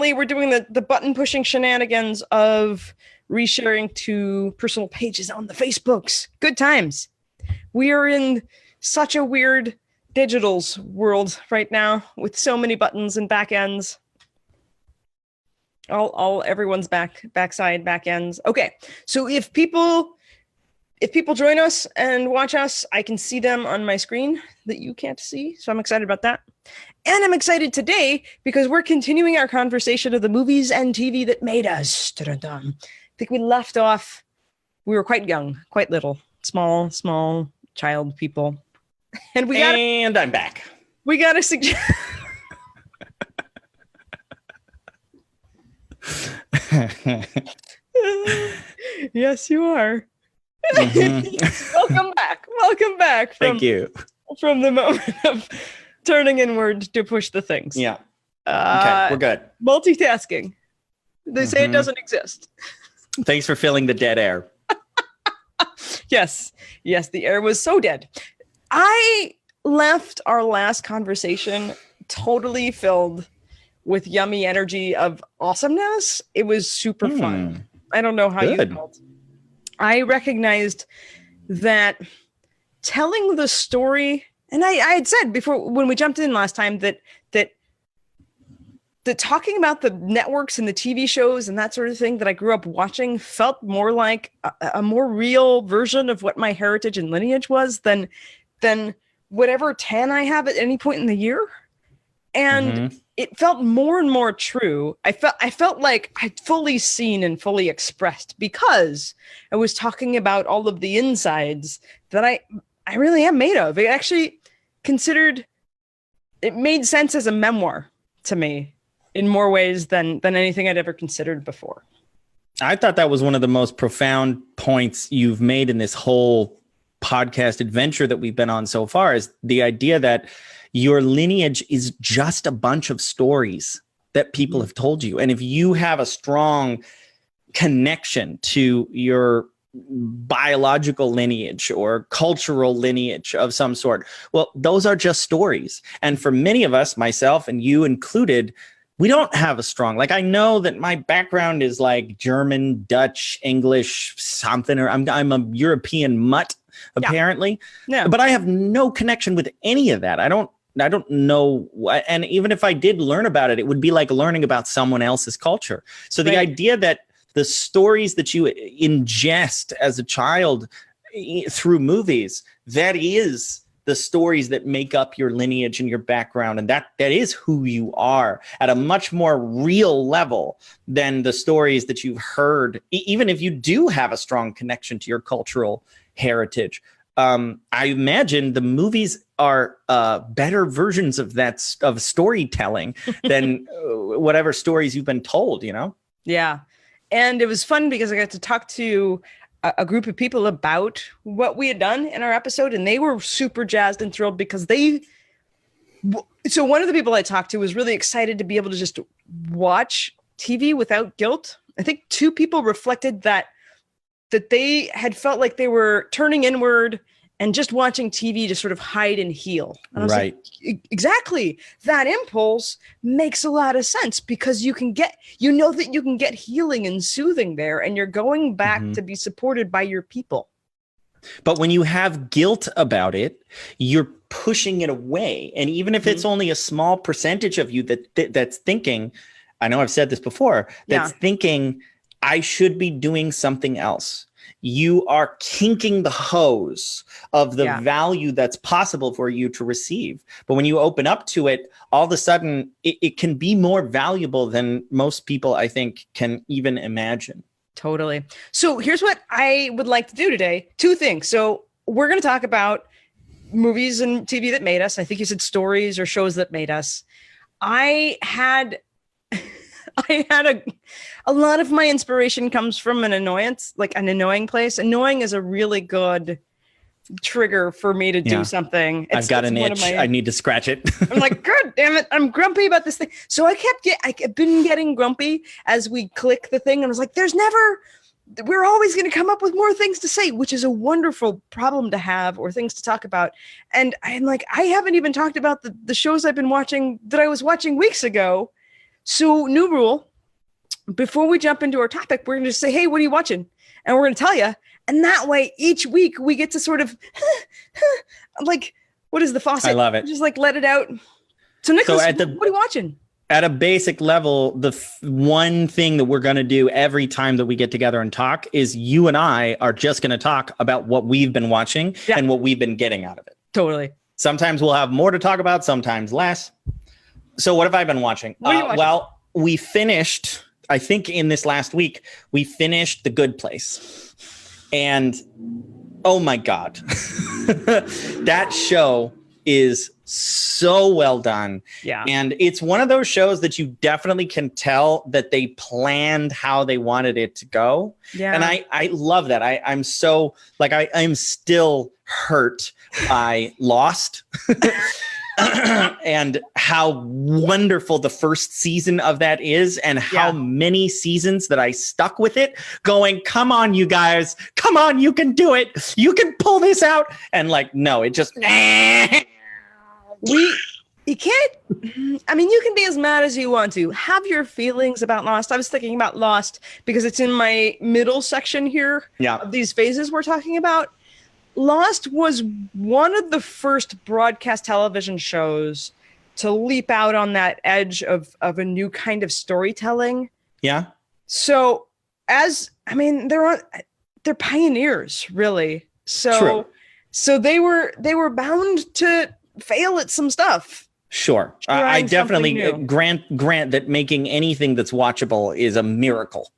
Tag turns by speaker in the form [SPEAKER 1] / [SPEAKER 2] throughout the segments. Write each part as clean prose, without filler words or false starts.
[SPEAKER 1] apparently we're doing the button pushing shenanigans of resharing to personal pages on the Facebooks. Good times. We are in such a weird digitals world right now with so many buttons and back ends. All everyone's backside, back ends. Okay, so if people join us and watch us, I can see them on my screen that you can't see. So I'm excited about that. And I'm excited today because we're continuing our conversation of the movies and TV that made us. Dun-dun-dun. I think we left off, we were quite young, quite little, small child people. And
[SPEAKER 2] I'm back.
[SPEAKER 1] We got to suggest. Yes, you are.
[SPEAKER 2] Mm-hmm.
[SPEAKER 1] Welcome back.
[SPEAKER 2] Thank you.
[SPEAKER 1] From the moment of turning inward to push the things.
[SPEAKER 2] Yeah. Okay, we're good.
[SPEAKER 1] Multitasking. They say it doesn't exist.
[SPEAKER 2] Thanks for filling the dead air.
[SPEAKER 1] Yes, the air was so dead. I left our last conversation totally filled with yummy energy of awesomeness. It was super fun. I don't know how you felt. I recognized that telling the story, and I had said before when we jumped in last time that talking about the networks and the TV shows and that sort of thing that I grew up watching felt more like a more real version of what my heritage and lineage was than whatever tan I have at any point in the year. And it felt more and more true. I felt like I'd fully seen and fully expressed because I was talking about all of the insides that I really am made of. It actually it made sense as a memoir to me in more ways than anything I'd ever considered before.
[SPEAKER 2] I thought that was one of the most profound points you've made in this whole podcast adventure that we've been on so far, is the idea that your lineage is just a bunch of stories that people have told you. And if you have a strong connection to your biological lineage or cultural lineage of some sort, well, those are just stories. And for many of us, myself and you included, we don't have a strong, like, I know that my background is like German, Dutch, English, something, or I'm a European mutt, apparently. Yeah. But I have no connection with any of that. I don't know. And even if I did learn about it, it would be like learning about someone else's culture. So the idea that the stories that you ingest as a child through movies, that is the stories that make up your lineage and your background. And that is who you are at a much more real level than the stories that you've heard, even if you do have a strong connection to your cultural heritage. I imagine the movies are better versions of that, of storytelling than whatever stories you've been told, you know? Yeah.
[SPEAKER 1] And it was fun because I got to talk to a group of people about what we had done in our episode, and they were super jazzed and thrilled because so one of the people I talked to was really excited to be able to just watch TV without guilt. I think two people reflected that they had felt like they were turning inward and just watching TV to sort of hide and heal. And I was like, exactly. That impulse makes a lot of sense because you know that you can get healing and soothing there, and you're going back to be supported by your people.
[SPEAKER 2] But when you have guilt about it, you're pushing it away. And even if it's only a small percentage of you that's thinking, I know I've said this before, that's thinking, I should be doing something else. You are kinking the hose of the value that's possible for you to receive. But when you open up to it, all of a sudden, it can be more valuable than most people, I think, can even imagine.
[SPEAKER 1] Totally. So here's what I would like to do today. Two things. So we're going to talk about movies and TV that made us. I think you said stories or shows that made us. I had a lot of my inspiration comes from an annoyance, like an annoying place. Annoying is a really good trigger for me to do something.
[SPEAKER 2] I've got an itch. I need to scratch it.
[SPEAKER 1] I'm like, God damn it. I'm grumpy about this thing. So I've been getting grumpy as we click the thing. And I was like, we're always going to come up with more things to say, which is a wonderful problem to have or things to talk about. And I'm like, I haven't even talked about the shows I've been watching that I was watching weeks ago. So new rule, before we jump into our topic, we're going to just say, hey, what are you watching? And we're going to tell you. And that way, each week we get to sort of like, what is the faucet?
[SPEAKER 2] I love it.
[SPEAKER 1] Just like let it out. So Nicholas, what are you watching?
[SPEAKER 2] At a basic level, the one thing that we're going to do every time that we get together and talk is you and I are just going to talk about what we've been watching and what we've been getting out of it.
[SPEAKER 1] Totally.
[SPEAKER 2] Sometimes we'll have more to talk about, sometimes less. So what have I been watching?
[SPEAKER 1] What are you watching?
[SPEAKER 2] Well, we finished, I think in this last week, we finished The Good Place. And oh my God, that show is so well done.
[SPEAKER 1] Yeah.
[SPEAKER 2] And it's one of those shows that you definitely can tell that they planned how they wanted it to go.
[SPEAKER 1] Yeah.
[SPEAKER 2] And I love that. I'm so like, I'm still hurt by Lost and how wonderful the first season of that is, and how many seasons that I stuck with it going, come on, you guys, come on, you can do it. You can pull this out. And like, no, it just,
[SPEAKER 1] you can't, I mean, you can be as mad as you want to. Have your feelings about Lost. I was thinking about Lost because it's in my middle section here of these phases we're talking about. Lost was one of the first broadcast television shows to leap out on that edge of a new kind of storytelling.
[SPEAKER 2] Yeah.
[SPEAKER 1] So they're pioneers, really. So
[SPEAKER 2] True.
[SPEAKER 1] So they were bound to fail at some stuff.
[SPEAKER 2] Sure. I definitely grant that making anything that's watchable is a miracle.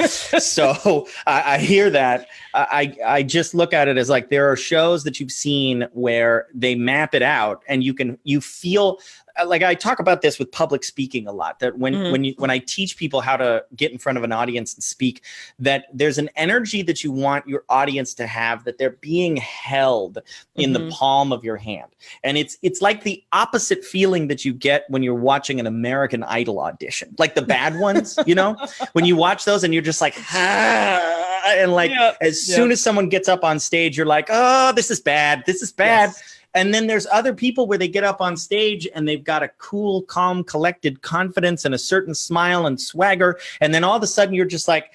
[SPEAKER 2] So I hear that. I just look at it as like, there are shows that you've seen where they map it out and you feel like, I talk about this with public speaking a lot, that when I teach people how to get in front of an audience and speak, that there's an energy that you want your audience to have, that they're being held in the palm of your hand. And it's like the opposite feeling that you get when you're watching an American Idol audition, like the bad ones, you know, when you watch those and you're just like, and like, as soon as someone gets up on stage, you're like, oh, this is bad. This is bad. Yes. And then there's other people where they get up on stage and they've got a cool, calm, collected confidence and a certain smile and swagger. And then all of a sudden you're just like,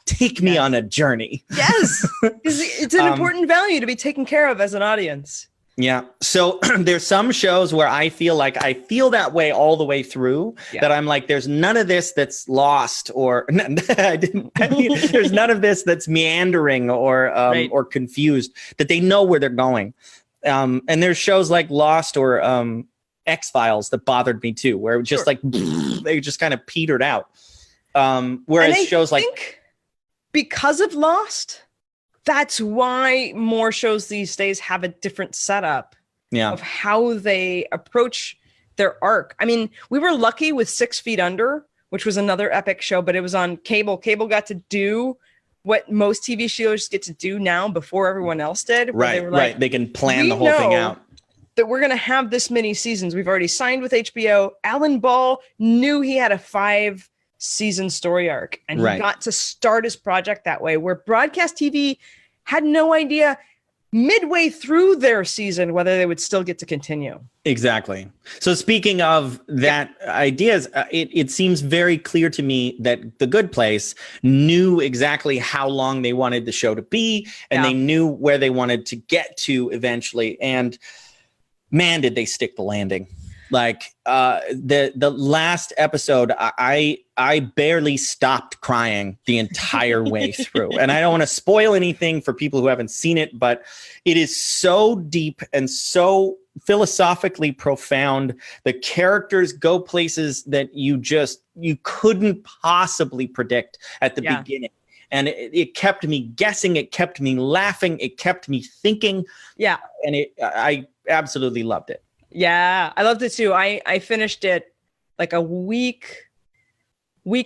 [SPEAKER 2] take me on a journey.
[SPEAKER 1] Yes. It's an important value to be taken care of as an audience.
[SPEAKER 2] Yeah. So there's some shows where I feel like I feel that way all the way through, that I'm like, there's none of this that's lost or there's none of this that's meandering or confused, that they know where they're going. And there's shows like Lost or X-Files that bothered me too, where it was just like they just kind of petered out. Whereas shows like,
[SPEAKER 1] because of Lost, that's why more shows these days have a different setup of how they approach their arc. I mean, we were lucky with 6 Feet Under, which was another epic show, but it was on cable. Cable got to do what most TV shows get to do now before everyone else did.
[SPEAKER 2] Right,
[SPEAKER 1] they were like,
[SPEAKER 2] they can plan the whole thing out.
[SPEAKER 1] That we're going to have this many seasons. We've already signed with HBO. Alan Ball knew he had a 5-season story arc, and he got to start his project that way, where broadcast TV had no idea midway through their season whether they would still get to continue.
[SPEAKER 2] Exactly. So speaking of that ideas, it seems very clear to me that The Good Place knew exactly how long they wanted the show to be, and they knew where they wanted to get to eventually. And man, did they stick the landing. Like the last episode, I barely stopped crying the entire way through. And I don't want to spoil anything for people who haven't seen it, but it is so deep and so philosophically profound. The characters go places that you couldn't possibly predict at the beginning. And it kept me guessing. It kept me laughing. It kept me thinking. Yeah. And I absolutely loved it.
[SPEAKER 1] Yeah, I loved it too. I finished it like a week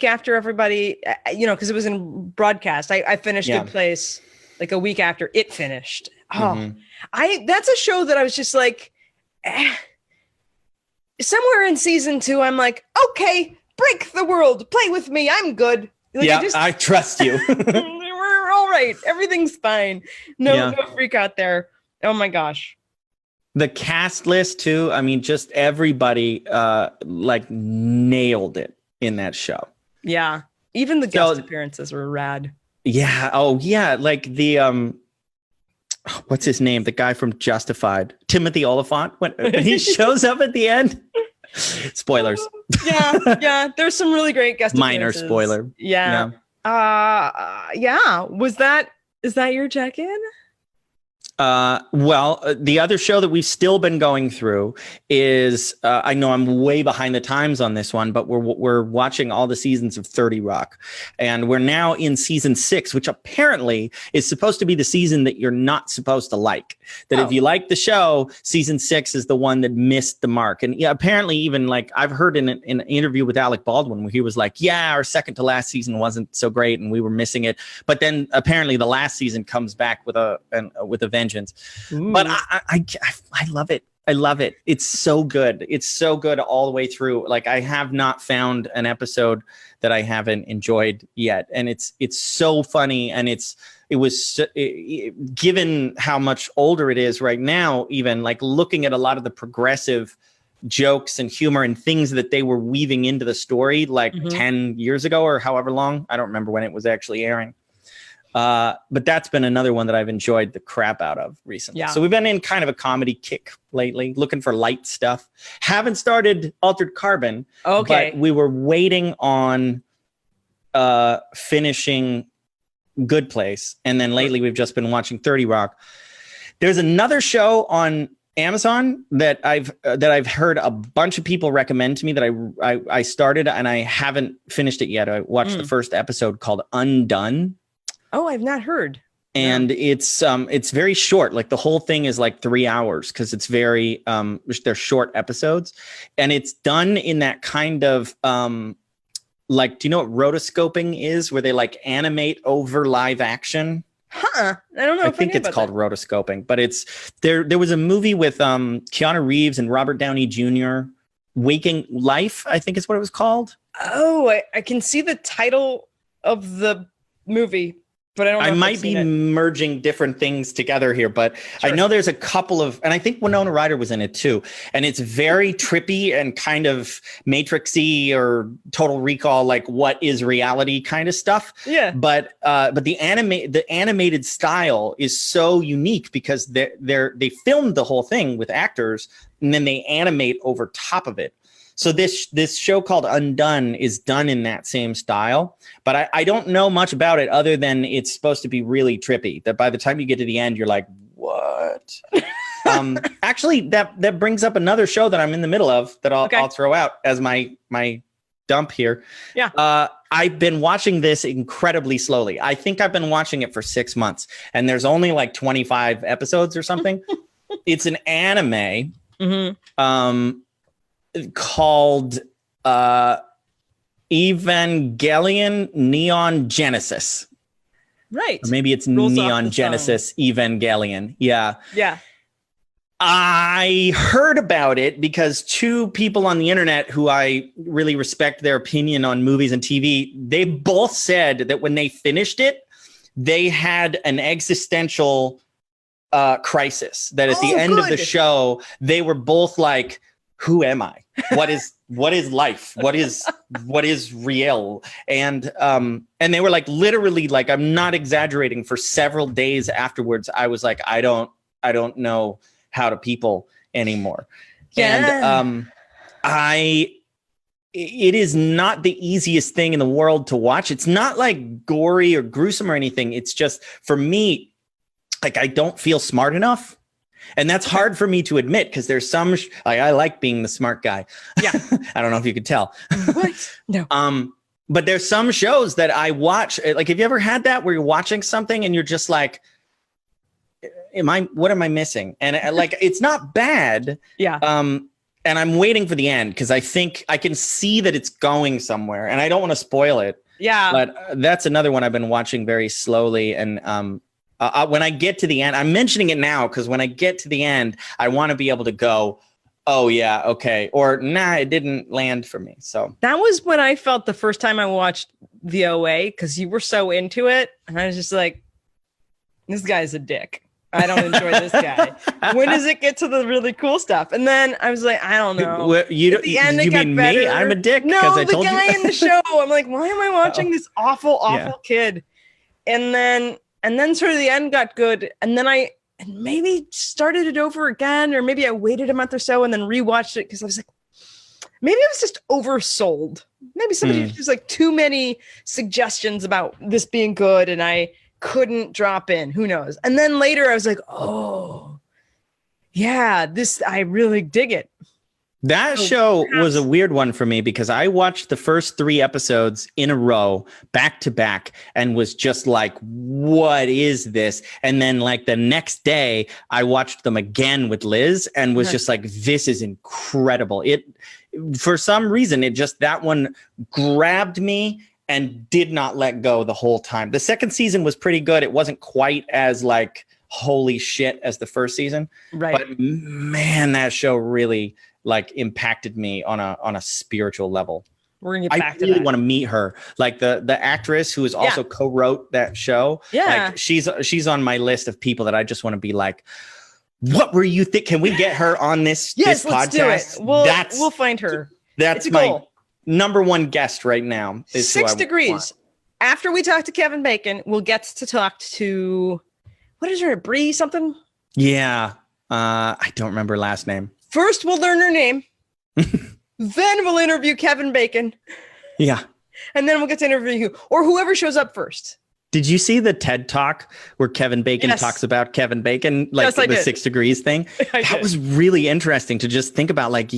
[SPEAKER 1] after everybody, because it was in broadcast. I finished Good Place like a week after it finished. Oh, that's a show that I was just like, somewhere in season 2, I'm like, okay, break the world, play with me, I'm good. Like,
[SPEAKER 2] I trust you.
[SPEAKER 1] We're all right. Everything's fine. No freak out there. Oh my gosh.
[SPEAKER 2] The cast list too. I mean, just everybody like nailed it in that show.
[SPEAKER 1] Yeah. Even the guest appearances were rad.
[SPEAKER 2] Yeah. Oh yeah. Like the what's his name? The guy from Justified, Timothy Oliphant, when he shows up at the end. Spoilers.
[SPEAKER 1] Yeah. There's some really great guest appearances.
[SPEAKER 2] Minor spoiler.
[SPEAKER 1] Yeah. Is that your check-in?
[SPEAKER 2] Well, the other show that we've still been going through is, I know I'm way behind the times on this one, but we're watching all the seasons of 30 Rock, and we're now in season 6, which apparently is supposed to be the season that you're not supposed to like. That if you like the show, season 6 is the one that missed the mark. And yeah, apparently even like I've heard in an interview with Alec Baldwin where he was like, yeah, our second to last season wasn't so great and we were missing it. But then apparently the last season comes back with a vengeance. Ooh. But I love it. I love it. It's so good. It's so good all the way through. Like I have not found an episode that I haven't enjoyed yet, and it's so funny. And given how much older it is right now, even like looking at a lot of the progressive jokes and humor and things that they were weaving into the story like 10 years ago or however long. I don't remember when it was actually airing. But that's been another one that I've enjoyed the crap out of recently. Yeah. So we've been in kind of a comedy kick lately, looking for light stuff. Haven't started Altered Carbon. Okay. But we were waiting on finishing Good Place. And then lately we've just been watching 30 Rock. There's another show on Amazon that I've heard a bunch of people recommend to me that I started and I haven't finished it yet. I watched the first episode called Undone.
[SPEAKER 1] Oh, I've not heard.
[SPEAKER 2] And it's very short. Like the whole thing is like 3 hours because it's very they're short episodes, and it's done in that kind of like, do you know what rotoscoping is? Where they like animate over live action.
[SPEAKER 1] Huh? I don't know.
[SPEAKER 2] I think it's called rotoscoping, but it's there was a movie with Keanu Reeves and Robert Downey Jr. Waking Life, I think is what it was called.
[SPEAKER 1] Oh, I can see the title of the movie. But I
[SPEAKER 2] might be merging different things together here, but sure. I know there's a couple of, and I think Winona Ryder was in it too. And it's very trippy and kind of Matrixy or Total Recall, like what is reality kind of stuff.
[SPEAKER 1] Yeah.
[SPEAKER 2] But the animated style is so unique because they filmed the whole thing with actors and then they animate over top of it. So this show called Undone is done in that same style, but I don't know much about it other than it's supposed to be really trippy. That by the time you get to the end, you're like, what? Actually, that brings up another show that I'm in the middle of that I'll throw out as my dump here.
[SPEAKER 1] Yeah.
[SPEAKER 2] I've been watching this incredibly slowly. I think I've been watching it for 6 months, and there's only like 25 episodes or something. It's an anime. Mm-hmm. Called Evangelion Neon Genesis.
[SPEAKER 1] Right.
[SPEAKER 2] Or maybe it's Neon Genesis Evangelion. Yeah.
[SPEAKER 1] Yeah.
[SPEAKER 2] I heard about it because two people on the internet who I really respect their opinion on movies and TV, they both said that when they finished it, they had an existential crisis. That at the end of the show, they were both like, who am I? What is life? What is real? And they were like, literally, like, I'm not exaggerating, for several days afterwards, I was like, I don't know how to people anymore. Yeah. And it is not the easiest thing in the world to watch. It's not like gory or gruesome or anything. It's just, for me, like, I don't feel smart enough. And that's hard for me to admit because there's some, I like being the smart guy. Yeah. I don't know if you could tell.
[SPEAKER 1] What? No.
[SPEAKER 2] But there's some shows that I watch. Like, have you ever had that where you're watching something and you're just like, what am I missing? And like, it's not bad.
[SPEAKER 1] Yeah.
[SPEAKER 2] And I'm waiting for the end because I think I can see that it's going somewhere and I don't want to spoil it.
[SPEAKER 1] Yeah.
[SPEAKER 2] But that's another one I've been watching very slowly. And, when I get to the end, I'm mentioning it now because when I get to the end, I want to be able to go, oh yeah, okay, or nah, it didn't land for me. So
[SPEAKER 1] that was when I felt the first time I watched the OA because you were so into it, and I was just like, this guy's a dick. I don't enjoy this guy. When does it get to the really cool stuff? And then I was like, I don't know.
[SPEAKER 2] At the end, you mean better. Me? I'm a dick.
[SPEAKER 1] No, the guy in the show. I'm like, why am I watching this awful kid? And then sort of the end got good. And then I maybe started it over again, or maybe I waited a month or so and then rewatched it because I was like, maybe I was just oversold. Maybe somebody there's like too many suggestions about this being good and I couldn't drop in. Who knows? And then later I was like, oh, yeah, I really dig it.
[SPEAKER 2] That show was a weird one for me because I watched the first 3 episodes in a row, back to back, and was just like, what is this? And then like the next day I watched them again with Liz and was just like, this is incredible. For some reason, that one grabbed me and did not let go the whole time. The second season was pretty good. It wasn't quite as like, holy shit as the first season. Right. But man, that show really like impacted me on a spiritual level.
[SPEAKER 1] We're gonna get back to that.
[SPEAKER 2] I really want to meet her. Like the actress who is also co-wrote that show. Yeah. Like she's on my list of people that I just want to be like, what were you think? Can we get her on this podcast?
[SPEAKER 1] Let's do it. We'll find her.
[SPEAKER 2] That's my number one guest right now. Is
[SPEAKER 1] 6 degrees. After we talk to Kevin Bacon, we'll get to talk to, what is her, Bree something?
[SPEAKER 2] Yeah. I don't remember last name.
[SPEAKER 1] First, we'll learn her name. Then we'll interview Kevin Bacon.
[SPEAKER 2] Yeah.
[SPEAKER 1] And then we'll get to interview you or whoever shows up first.
[SPEAKER 2] Did you see the TED Talk where Kevin Bacon talks about Kevin Bacon, like the 6 degrees thing? That was really interesting to just think about, like,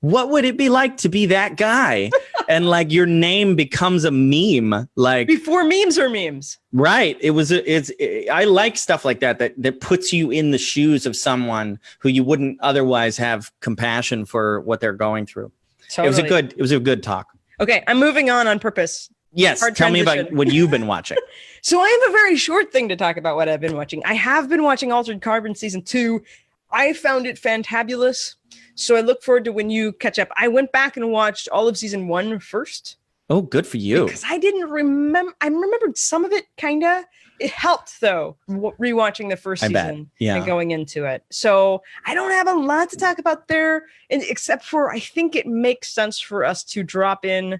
[SPEAKER 2] what would it be like to be that guy? And like your name becomes a meme, like
[SPEAKER 1] before memes are memes.
[SPEAKER 2] Right. I like stuff like that puts you in the shoes of someone who you wouldn't otherwise have compassion for what they're going through. Totally. It was a good talk.
[SPEAKER 1] Okay. I'm moving on purpose.
[SPEAKER 2] Yes. Tell me about what you've been watching.
[SPEAKER 1] So I have a very short thing to talk about what I've been watching. I have been watching Altered Carbon season 2. I found it fantabulous. So I look forward to when you catch up. I went back and watched all of season 1 first.
[SPEAKER 2] Oh, good for you.
[SPEAKER 1] Because I didn't remember. I remembered some of it, kind of. It helped, though, rewatching the first season and going into it. So I don't have a lot to talk about there, except for I think it makes sense for us to drop in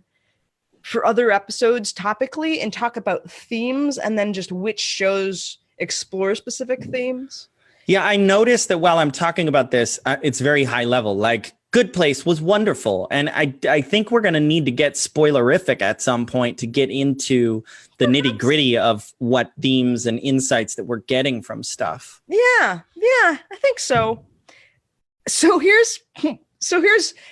[SPEAKER 1] for other episodes topically and talk about themes and then just which shows explore specific themes.
[SPEAKER 2] Yeah, I noticed that while I'm talking about this, it's very high level. Like Good Place was wonderful. And I think we're going to need to get spoilerific at some point to get into the nitty gritty of what themes and insights that we're getting from stuff.
[SPEAKER 1] Yeah, I think so. So here's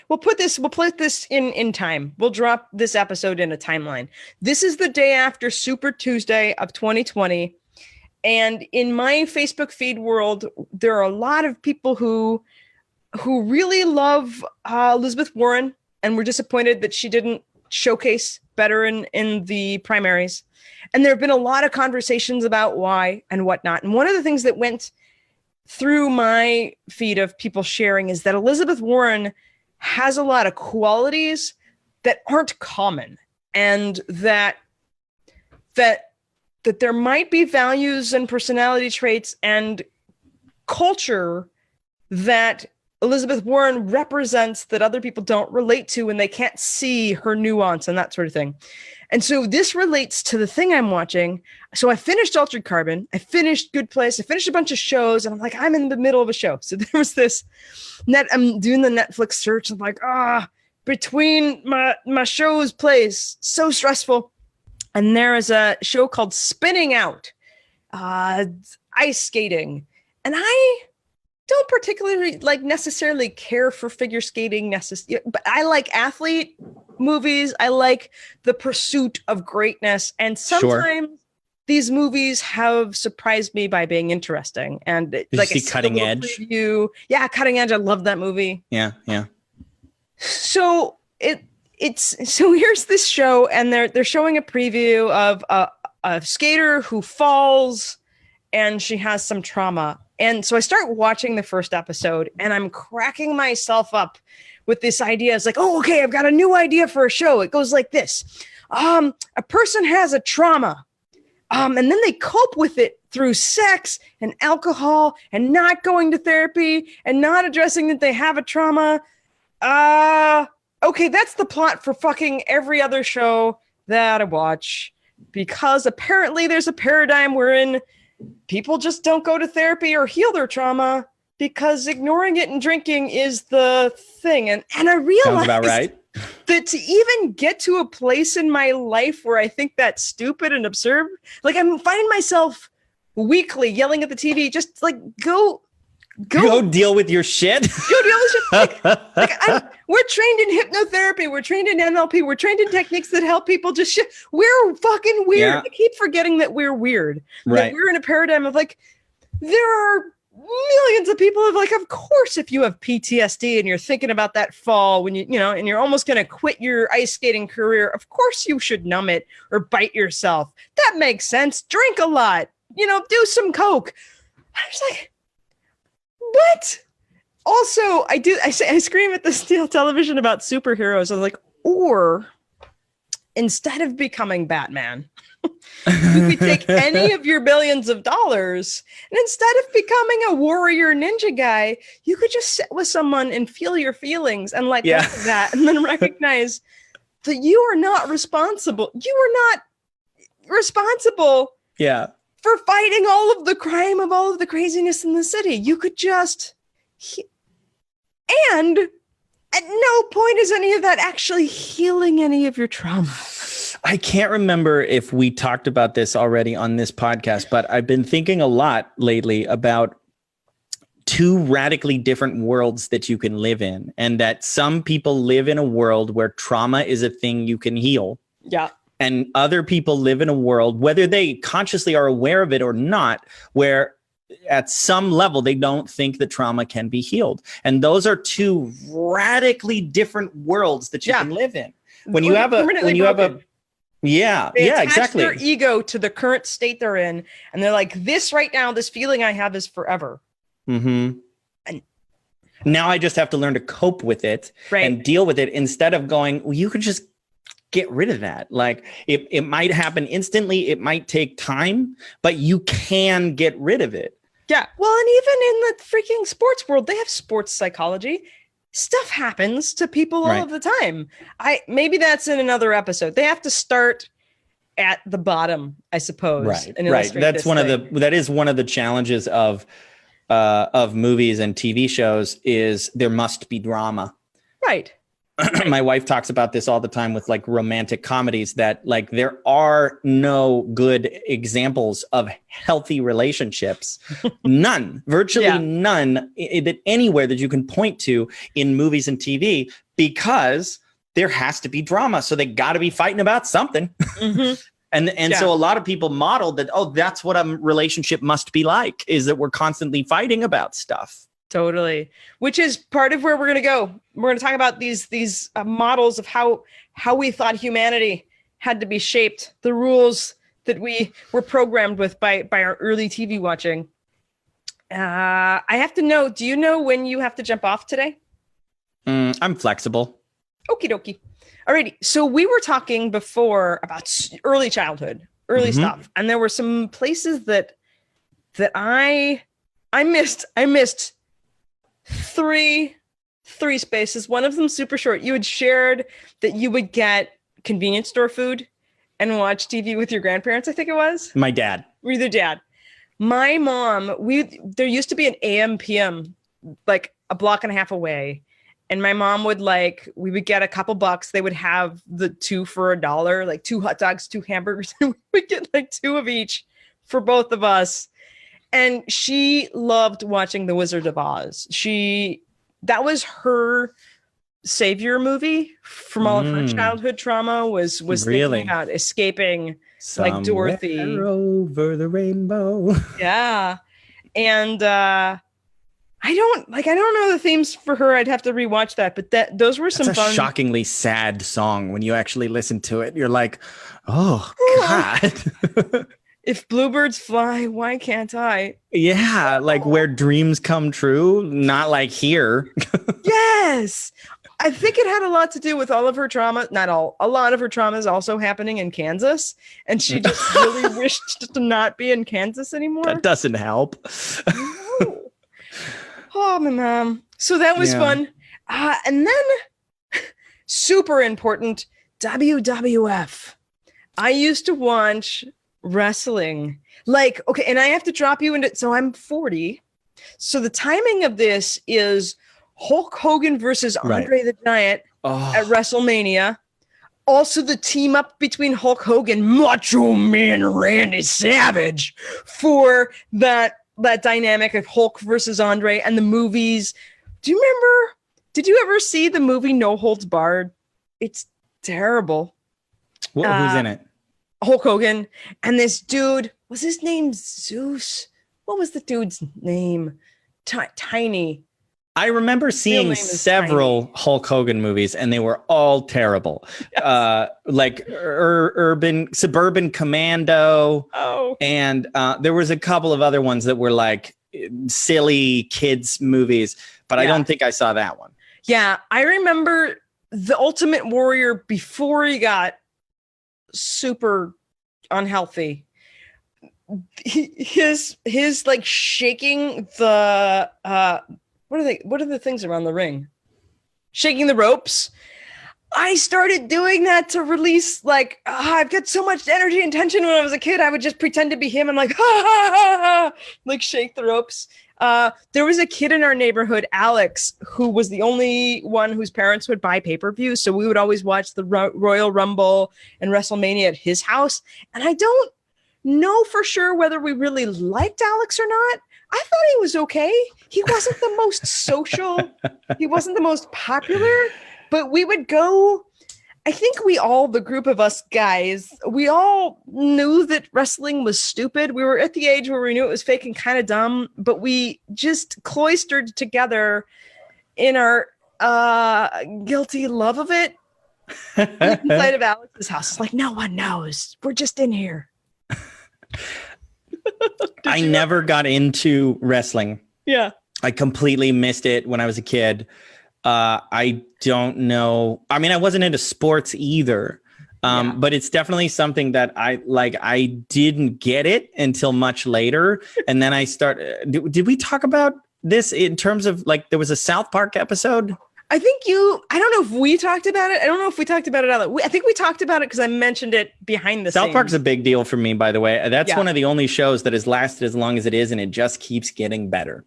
[SPEAKER 1] we'll put this in time. We'll drop this episode in a timeline. This is the day after Super Tuesday of 2020. And in my Facebook feed world, there are a lot of people who really love Elizabeth Warren and were disappointed that she didn't showcase better in the primaries. And there have been a lot of conversations about why and whatnot. And one of the things that went through my feed of people sharing is that Elizabeth Warren has a lot of qualities that aren't common, and that there might be values and personality traits and culture that Elizabeth Warren represents that other people don't relate to, and they can't see her nuance and that sort of thing. And so this relates to the thing I'm watching. So I finished Altered Carbon. I finished Good Place. I finished a bunch of shows, and I'm like, I'm in the middle of a show. So there was this I'm doing the Netflix search. I'm like, between my show's place, so stressful. And there is a show called Spinning Out, ice skating. And I don't particularly necessarily care for figure skating but I like athlete movies. I like the pursuit of greatness. And sometimes these movies have surprised me by being interesting. And
[SPEAKER 2] Did you see Cutting Edge?
[SPEAKER 1] Preview. Yeah, Cutting Edge. I love that movie.
[SPEAKER 2] Yeah.
[SPEAKER 1] So so here's this show, and they're showing a preview of a skater who falls, and she has some trauma. And so I start watching the first episode, and I'm cracking myself up with this idea. It's like, oh, okay, I've got a new idea for a show. It goes like this. A person has a trauma, and then they cope with it through sex and alcohol and not going to therapy and not addressing that they have a trauma. Okay, that's the plot for fucking every other show that I watch, because apparently there's a paradigm wherein people just don't go to therapy or heal their trauma because ignoring it and drinking is the thing. And I realized
[SPEAKER 2] Sounds about right.
[SPEAKER 1] that to even get to a place in my life where I think that's stupid and absurd, like I'm finding myself weekly yelling at the TV, just like go
[SPEAKER 2] deal with your shit.
[SPEAKER 1] Go deal with shit. We're trained in hypnotherapy. We're trained in NLP. We're trained in techniques that help people just shit. We're fucking weird.
[SPEAKER 2] Yeah.
[SPEAKER 1] I keep forgetting that we're weird.
[SPEAKER 2] Right.
[SPEAKER 1] That we're in a paradigm of like, there are millions of people of like, of course, if you have PTSD and you're thinking about that fall when you know, and you're almost going to quit your ice skating career, of course you should numb it or bite yourself. That makes sense. Drink a lot, do some Coke. I was like, what? Also, I scream at the steel television about superheroes. I was like, or instead of becoming Batman, you could take any of your billions of dollars, and instead of becoming a warrior ninja guy, you could just sit with someone and feel your feelings and like that, and then recognize that you are not responsible. You are not responsible.
[SPEAKER 2] Yeah.
[SPEAKER 1] For fighting all of the crime of all of the craziness in the city. You could just... And at no point is any of that actually healing any of your trauma.
[SPEAKER 2] I can't remember if we talked about this already on this podcast, but I've been thinking a lot lately about two radically different worlds that you can live in, and that some people live in a world where trauma is a thing you can heal.
[SPEAKER 1] Yeah.
[SPEAKER 2] And other people live in a world, whether they consciously are aware of it or not, where at some level they don't think that trauma can be healed. And those are two radically different worlds that you can live in. When you have exactly.
[SPEAKER 1] Their ego to the current state they're in, and they're like, this right now, this feeling I have is forever.
[SPEAKER 2] Mm-hmm.
[SPEAKER 1] And
[SPEAKER 2] now I just have to learn to cope with it and deal with it, instead of going, well, you could just get rid of that. Like it might happen instantly. It might take time, but you can get rid of it.
[SPEAKER 1] Yeah. Well, and even in the freaking sports world, they have sports psychology. Stuff happens to people all of the time. Maybe that's in another episode. They have to start at the bottom, I suppose.
[SPEAKER 2] Right. That's that is one of the challenges of movies and TV shows, is there must be drama.
[SPEAKER 1] Right.
[SPEAKER 2] My wife talks about this all the time with like romantic comedies, that like there are no good examples of healthy relationships. None, virtually none that anywhere that you can point to in movies and TV, because there has to be drama. So they got to be fighting about something. Mm-hmm. And so a lot of people modeled that, that's what a relationship must be like, is that we're constantly fighting about stuff.
[SPEAKER 1] Totally. Which is part of where we're going to go. We're going to talk about these models of how we thought humanity had to be shaped, the rules that we were programmed with by our early TV watching. I have to know, do you know when you have to jump off today?
[SPEAKER 2] I'm flexible.
[SPEAKER 1] Okie dokie. Alrighty. So we were talking before about early childhood, early stuff. And there were some places that I missed. I missed three spaces. One of them super short. You had shared that you would get convenience store food and watch TV with your grandparents, I think it was.
[SPEAKER 2] My dad.
[SPEAKER 1] Or your dad. My mom, there used to be an AM PM like a block and a half away. And my mom would we would get a couple bucks. They would have the 2 for $1, like 2 hot dogs, 2 hamburgers. And we would get like 2 of each for both of us. And she loved watching The Wizard of Oz. That was her savior movie from all of her childhood trauma, was really thinking about escaping like Dorothy
[SPEAKER 2] over the rainbow.
[SPEAKER 1] Yeah. And I don't know the themes for her. I'd have to rewatch that, but those were some fun.
[SPEAKER 2] Shockingly sad song when you actually listen to it. You're like, oh God.
[SPEAKER 1] If bluebirds fly, why can't I?
[SPEAKER 2] Yeah, like where dreams come true, not like here.
[SPEAKER 1] Yes. I think it had a lot to do with all of her trauma. Not all, a lot of her trauma is also happening in Kansas. And she just really wished to not be in Kansas anymore.
[SPEAKER 2] That doesn't help.
[SPEAKER 1] No. Oh, my mom. So that was fun. And then, super important, WWF. I used to watch wrestling. Like, okay, and I have to drop you into, so I'm 40. So the timing of this is Hulk Hogan versus Andre the Giant at WrestleMania. Also the team up between Hulk Hogan, Macho Man Randy Savage for that dynamic of Hulk versus Andre and the movies. Do you remember? Did you ever see the movie No Holds Barred? It's terrible.
[SPEAKER 2] Who's in it?
[SPEAKER 1] Hulk Hogan and this dude, was his name Zeus? What was the dude's name? Tiny.
[SPEAKER 2] I remember seeing several Hulk Hogan movies, and they were all terrible. Yes. Like Suburban Commando.
[SPEAKER 1] Oh.
[SPEAKER 2] And there was a couple of other ones that were like silly kids movies, but I don't think I saw that one.
[SPEAKER 1] Yeah, I remember The Ultimate Warrior before he got super unhealthy. His like shaking the what are the things around the ring? Shaking the ropes. I started doing that to release, like, I've got so much energy and tension when I was a kid. I would just pretend to be him and like, like shake the ropes. There was a kid in our neighborhood, Alex, who was the only one whose parents would buy pay-per-view. So we would always watch the Royal Rumble and WrestleMania at his house. And I don't know for sure whether we really liked Alex or not. I thought he was okay. He wasn't the most social. He wasn't the most popular. But we would go, I think we all, the group of us guys, we all knew that wrestling was stupid. We were at the age where we knew it was fake and kind of dumb, but we just cloistered together in our guilty love of it. Inside of Alex's house. It's like, no one knows. We're just in here.
[SPEAKER 2] I never got into wrestling.
[SPEAKER 1] Yeah.
[SPEAKER 2] I completely missed it when I was a kid. I don't know. I mean, I wasn't into sports either. But it's definitely something that I didn't get it until much later. And then I did we talk about this in terms of like, there was a South Park episode?
[SPEAKER 1] I don't know if we talked about it. I don't know if we talked about it out. I think we talked about it because I mentioned it behind the scenes.
[SPEAKER 2] South Park's a big deal for me, by the way. That's one of the only shows that has lasted as long as it is, and it just keeps getting better.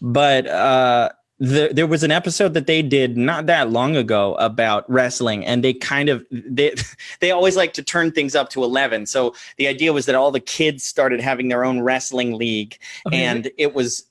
[SPEAKER 2] But there was an episode that they did not that long ago about wrestling, and they always like to turn things up to 11. So the idea was that all the kids started having their own wrestling league, and there was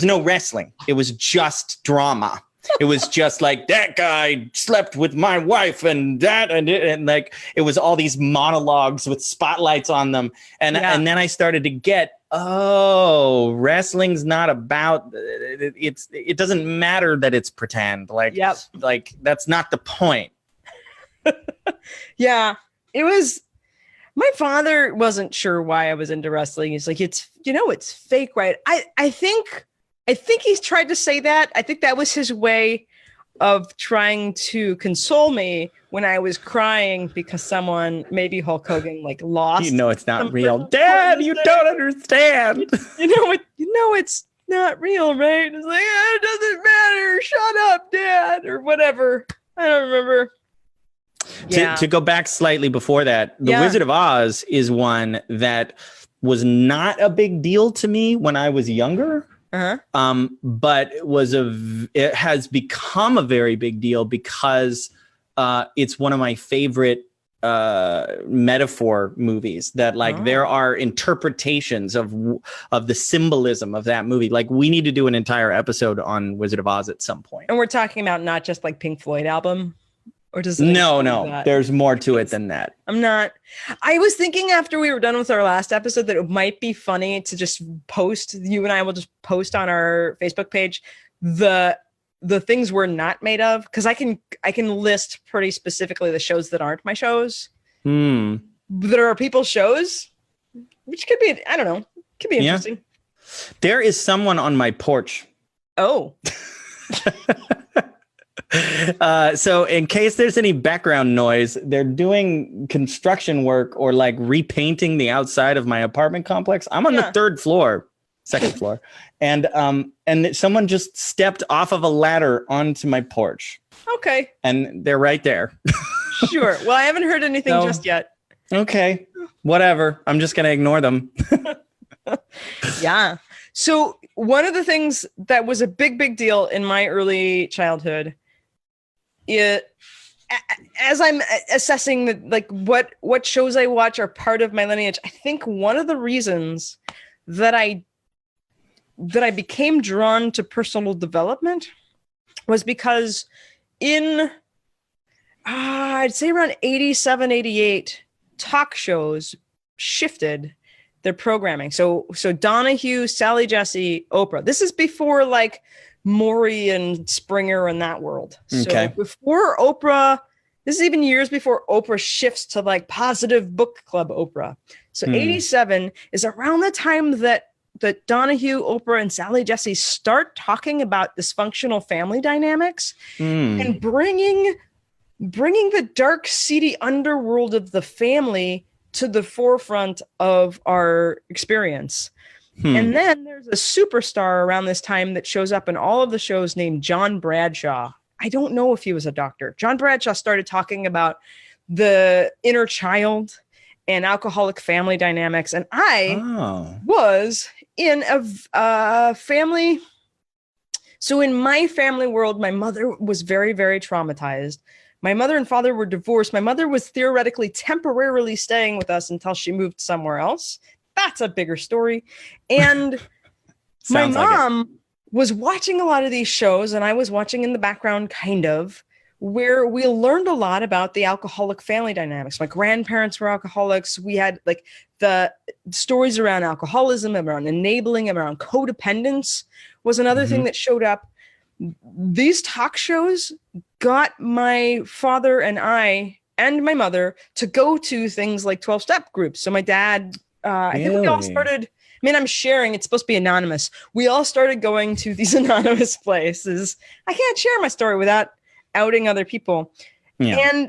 [SPEAKER 2] no wrestling. It was just drama. It was just like, that guy slept with my wife and that, and like, it was all these monologues with spotlights on them. And then I started to get, wrestling's not about, it doesn't matter that it's pretend. Like, like that's not the point.
[SPEAKER 1] Yeah, it was. My father wasn't sure why I was into wrestling. He's like, it's fake, right? I think he's tried to say that. I think that was his way of trying to console me when I was crying because someone, maybe Hulk Hogan, like lost.
[SPEAKER 2] It's not real. Dad, you don't understand.
[SPEAKER 1] It's not real, right? It's like, it doesn't matter. Shut up, Dad, or whatever. I don't remember.
[SPEAKER 2] To go back slightly before that, The Wizard of Oz is one that was not a big deal to me when I was younger. But it has become a very big deal because it's one of my favorite metaphor movies that there are interpretations of the symbolism of that movie. Like, we need to do an entire episode on Wizard of Oz at some point.
[SPEAKER 1] And we're talking about not just like Pink Floyd album. Or does it
[SPEAKER 2] no, there's more to it than that.
[SPEAKER 1] I was thinking after we were done with our last episode that it might be funny to just post, you and I will just post on our Facebook page the things we're not made of, because I can list pretty specifically the shows that aren't my shows. There are people's shows, which could be, I don't know, could be interesting.
[SPEAKER 2] There is someone on my porch.
[SPEAKER 1] Oh.
[SPEAKER 2] So in case there's any background noise, they're doing construction work or like repainting the outside of my apartment complex. I'm on the second floor. And someone just stepped off of a ladder onto my porch.
[SPEAKER 1] Okay.
[SPEAKER 2] And they're right there.
[SPEAKER 1] Sure. Well, I haven't heard anything just yet.
[SPEAKER 2] Okay. Whatever. I'm just going to ignore them.
[SPEAKER 1] Yeah. So one of the things that was a big deal in my early childhood, as I'm assessing what shows I watch are part of my lineage, I think one of the reasons that I became drawn to personal development was because in I'd say around 87, 88, talk shows shifted their programming. So Donahue, Sally Jesse, Oprah. This is before like Maury and Springer and that world.
[SPEAKER 2] Okay.
[SPEAKER 1] So before Oprah, this is even years before Oprah shifts to like positive book club Oprah. So 87 is around the time that Donahue, Oprah, and Sally Jesse start talking about dysfunctional family dynamics and bringing the dark, seedy underworld of the family to the forefront of our experience. And then there's a superstar around this time that shows up in all of the shows named John Bradshaw. I don't know if he was a doctor. John Bradshaw started talking about the inner child and alcoholic family dynamics. And I was in a family. So in my family world, my mother was very, very traumatized. My mother and father were divorced. My mother was theoretically temporarily staying with us until she moved somewhere else. That's a bigger story. And my mom was watching a lot of these shows, and I was watching in the background, kind of, where we learned a lot about the alcoholic family dynamics. My grandparents were alcoholics. We had like the stories around alcoholism, around enabling, around codependence was another thing that showed up. These talk shows got my father and I and my mother to go to things like 12-step groups. So my dad, I think we all started, I'm sharing, it's supposed to be anonymous. We all started going to these anonymous places. I can't share my story without outing other people. Yeah.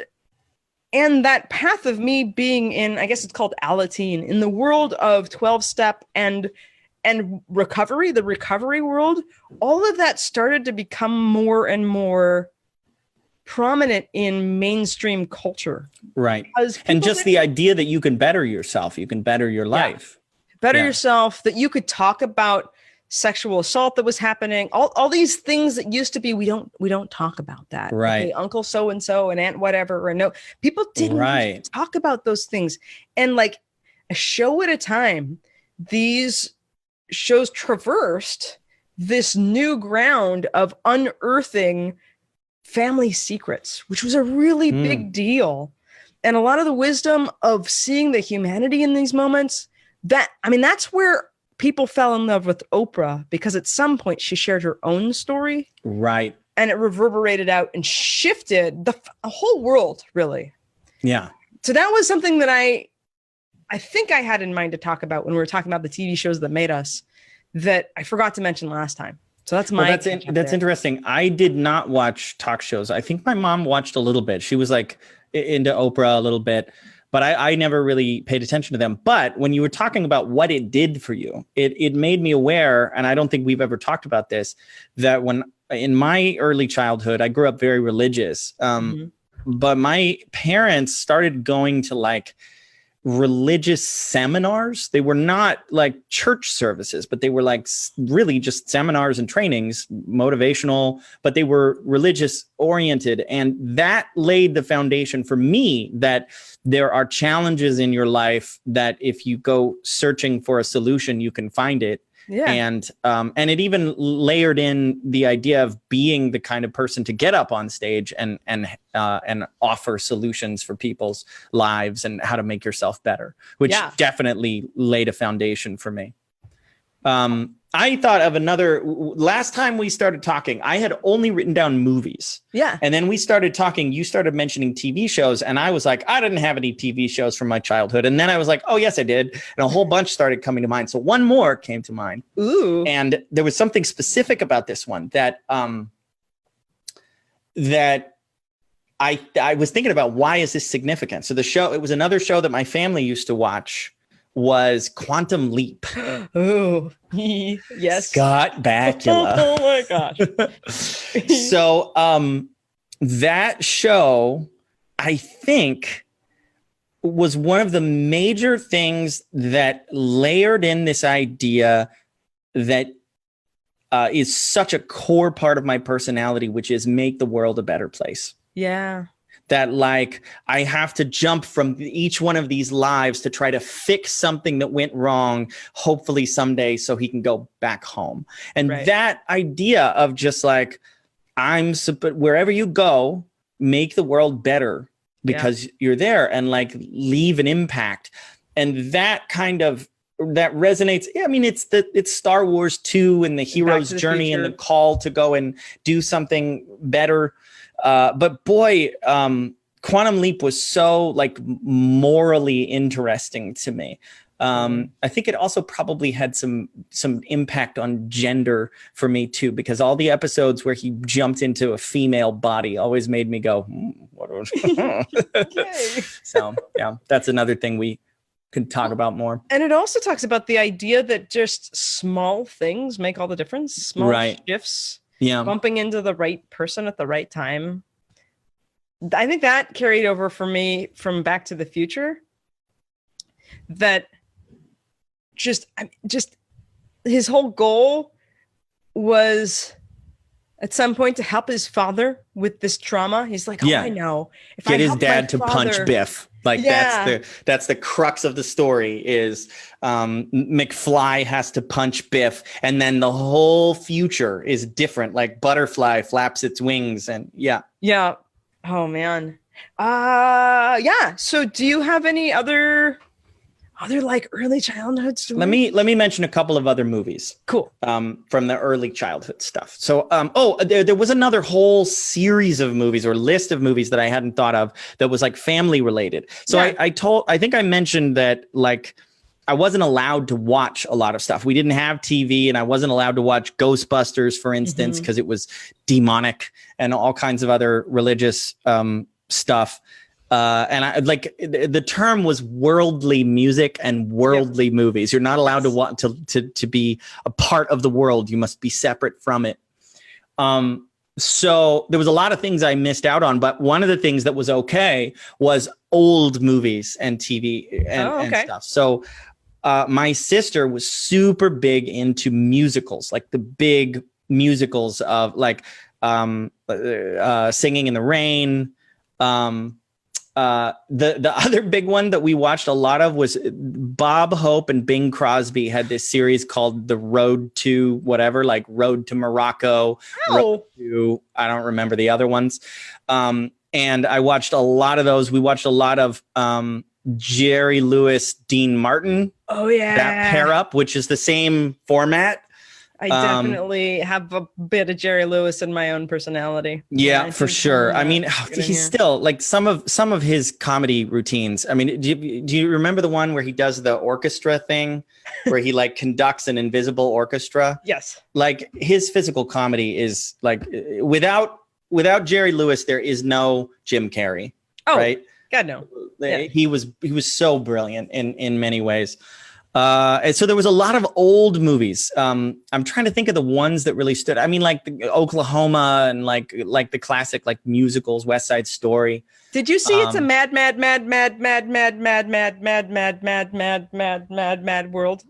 [SPEAKER 1] And that path of me being in, I guess it's called Aladdin, in the world of 12-step and recovery, the recovery world, all of that started to become more and more prominent in mainstream culture.
[SPEAKER 2] Right. And just the idea that you can better yourself, you can better your life.
[SPEAKER 1] Better yourself, that you could talk about sexual assault that was happening, all these things that used to be, we don't talk about that.
[SPEAKER 2] Right.
[SPEAKER 1] Okay, Uncle so-and-so and Aunt whatever, or no, people didn't talk about those things. And like a show at a time, these shows traversed this new ground of unearthing family secrets, which was a really big deal. And a lot of the wisdom of seeing the humanity in these moments, that's where people fell in love with Oprah, because at some point she shared her own story. Right. And it reverberated out and shifted the whole world, really. Yeah. So that was something that I think I had in mind to talk about when we were talking about the TV shows that made us, that I forgot to mention last time. So that's my. Well, that's
[SPEAKER 2] interesting. I did not watch talk shows. I think my mom watched a little bit. She was like into Oprah a little bit, but I never really paid attention to them. But when you were talking about what it did for you, it made me aware, and I don't think we've ever talked about this, that when in my early childhood, I grew up very religious, but my parents started going to like religious seminars. They were not like church services, but they were like really just seminars and trainings, motivational, but they were religious oriented. And that laid the foundation for me that there are challenges in your life that if you go searching for a solution, you can find it. Yeah. And it even layered in the idea of being the kind of person to get up on stage and offer solutions for people's lives and how to make yourself better, which definitely laid a foundation for me. I thought of another, last time we started talking, I had only written down movies. Yeah. And then we started talking, you started mentioning TV shows. And I was like, I didn't have any TV shows from my childhood. And then I was like, oh, yes, I did. And a whole bunch started coming to mind. So one more came to mind. Ooh. And there was something specific about this one that that I was thinking about, why is this significant? So it was another show that my family used to watch, was Quantum Leap.
[SPEAKER 1] Oh, yes.
[SPEAKER 2] Scott Bakula.
[SPEAKER 1] Oh my gosh.
[SPEAKER 2] So that show, I think, was one of the major things that layered in this idea that is such a core part of my personality, which is make the world a better place.
[SPEAKER 1] Yeah.
[SPEAKER 2] That like I have to jump from each one of these lives to try to fix something that went wrong, hopefully someday, so he can go back home. And that idea of just like, wherever you go, make the world better because you're there, and like leave an impact. And that resonates. Yeah, I mean, it's Star Wars 2 and the hero's journey and the call to go and do something better. But boy, Quantum Leap was so like morally interesting to me. I think it also probably had some impact on gender for me too, because all the episodes where he jumped into a female body always made me go, what was So yeah, that's another thing we can talk about more.
[SPEAKER 1] And it also talks about the idea that just small things make all the difference. Small shifts. Yeah. Bumping into the right person at the right time. I think that carried over for me from Back to the Future. That just his whole goal was at some point to help his father with this trauma. He's like, I know. If
[SPEAKER 2] Get his dad to punch Biff. Like that's the crux of the story is McFly has to punch Biff, and then the whole future is different. Like Butterfly flaps its wings, and yeah. Oh man. So do you have any other like early childhood stories? Let me mention a couple of other movies.
[SPEAKER 1] Cool.
[SPEAKER 2] From the early childhood stuff. So there was another whole series of movies or list of movies that I hadn't thought of that was like family related. So I think I mentioned that like I wasn't allowed to watch a lot of stuff. We didn't have TV, and I wasn't allowed to watch Ghostbusters, for instance, because it was demonic and all kinds of other religious stuff. And I like the term was worldly music and worldly movies. You're not allowed to want to be a part of the world. You must be separate from it. So there was a lot of things I missed out on, but one of the things that was okay was old movies and TV and stuff. So my sister was super big into musicals, like the big musicals of like Singing in the Rain. The other big one that we watched a lot of was Bob Hope and Bing Crosby had this series called The Road to whatever, like Road to Morocco. Road to, I don't remember the other ones. And I watched a lot of those. We watched a lot of Jerry Lewis, Dean Martin. Oh yeah. That pair up, which is the same format.
[SPEAKER 1] I definitely have a bit of Jerry Lewis in my own personality.
[SPEAKER 2] Yeah, for sure. I mean, he's still like some of his comedy routines. I mean, do you remember the one where he does the orchestra thing, where he like conducts an invisible orchestra? Yes. Like his physical comedy is like without Jerry Lewis, there is no Jim Carrey. Oh, right? God no. Yeah. He was so brilliant in many ways. And so there was a lot of old movies. I'm trying to think of the ones that really stood. I mean, like the Oklahoma and like the classic like musicals, West Side Story. Did you see It's a Mad World?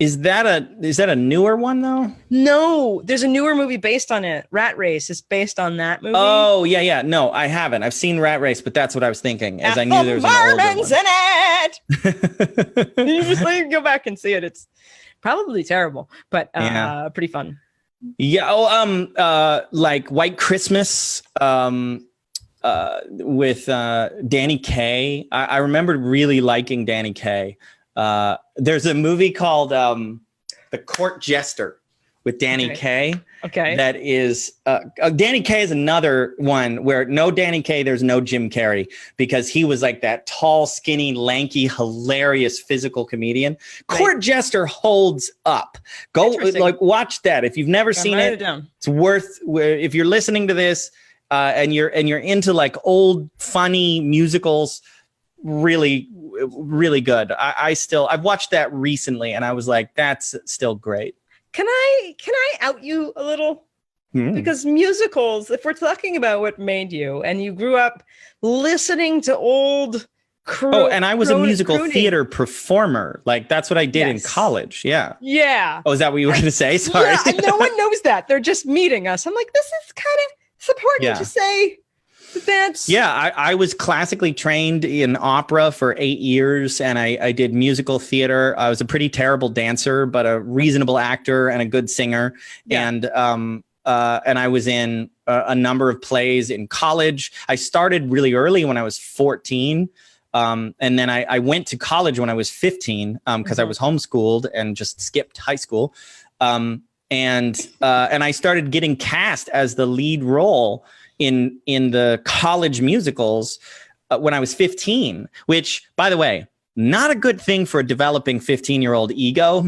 [SPEAKER 2] Is that a newer one though? No, there's a newer movie based on it. Rat Race is based on that movie. Oh yeah. No, I haven't. I've seen Rat Race, but that's what I was thinking. As I knew there was an older one. In it. You just like go back and see it. It's probably terrible, but pretty fun. Yeah. Like White Christmas. With Danny Kaye. I remember really liking Danny Kaye. There's a movie called The Court Jester with Danny Kaye. Okay. That is Danny Kaye is another one where no Danny Kaye, there's no Jim Carrey, because he was like that tall, skinny, lanky, hilarious physical comedian. Right. Court Jester holds up. Go like watch that. If you've never seen it, it's worth, if you're listening to this and you're into like old funny musicals, really, really good. I've watched that recently, and I was like, that's still great.
[SPEAKER 1] Can I out you a little? Because musicals, if we're talking about what made you, and you grew up listening to old
[SPEAKER 2] and I was a musical theater performer. Like, that's what I did in college. Yeah.
[SPEAKER 1] Yeah.
[SPEAKER 2] Oh, is that what you were going to say? Sorry.
[SPEAKER 1] Yeah, no one knows that. They're just meeting us. I'm like, this is kind of important to say. That's
[SPEAKER 2] I was classically trained in opera for 8 years, and I did musical theater. I was a pretty terrible dancer, but a reasonable actor and a good singer. Yeah. And I was in a number of plays in college. I started really early when I was 14. And then I went to college when I was 15 because I was homeschooled and just skipped high school. And I started getting cast as the lead role in the college musicals when I was 15, which, by the way, not a good thing for a developing 15-year-old ego.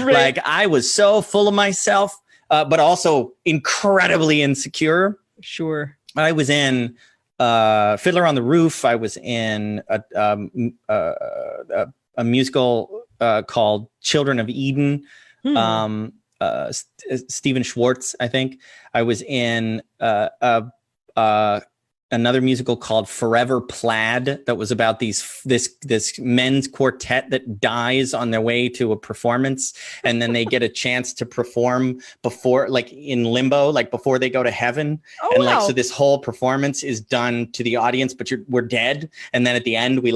[SPEAKER 2] Like, I was so full of myself, but also incredibly insecure.
[SPEAKER 1] Sure.
[SPEAKER 2] I was in Fiddler on the Roof. I was in a musical called Children of Eden. Stephen Schwartz, I think. I was in another musical called Forever Plaid that was about this men's quartet that dies on their way to a performance, and then they get a chance to perform before, like in limbo, like before they go to heaven. So this whole performance is done to the audience, but we're dead, and then at the end we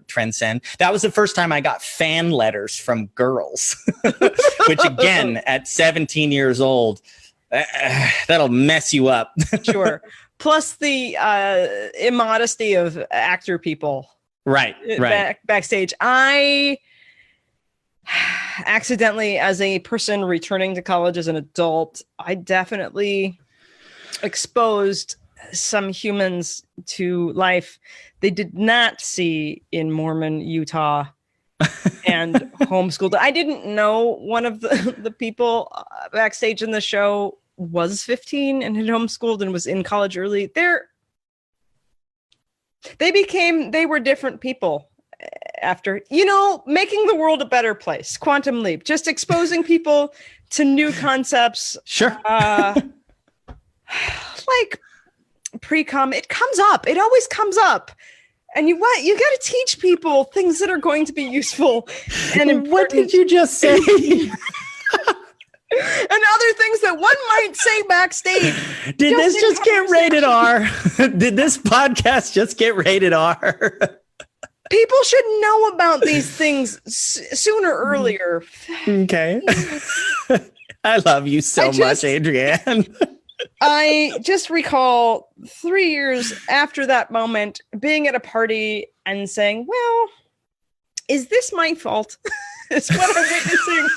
[SPEAKER 2] transcend. That was the first time I got fan letters from girls, which again at 17 years old, that'll mess you up. Sure.
[SPEAKER 1] Plus the immodesty of actor people.
[SPEAKER 2] Right.
[SPEAKER 1] Backstage. I accidentally, as a person returning to college as an adult, I definitely exposed some humans to life they did not see in Mormon Utah and homeschooled. I didn't know one of the people backstage in the show was 15 and had homeschooled and was in college early. They were different people after, making the world a better place. Quantum leap, just exposing people to new concepts.
[SPEAKER 2] Sure.
[SPEAKER 1] Like pre-com, it comes up. It always comes up. And you got to teach people things that are going to be useful. And
[SPEAKER 2] what did you just say?
[SPEAKER 1] And other things that one might say backstage.
[SPEAKER 2] Did this just get rated R? Did this podcast just get rated R?
[SPEAKER 1] People should know about these things sooner or earlier.
[SPEAKER 2] Okay. I love you so much, Adrianne.
[SPEAKER 1] I just recall 3 years after that moment being at a party and saying, well, is this my fault? It's what I'm witnessing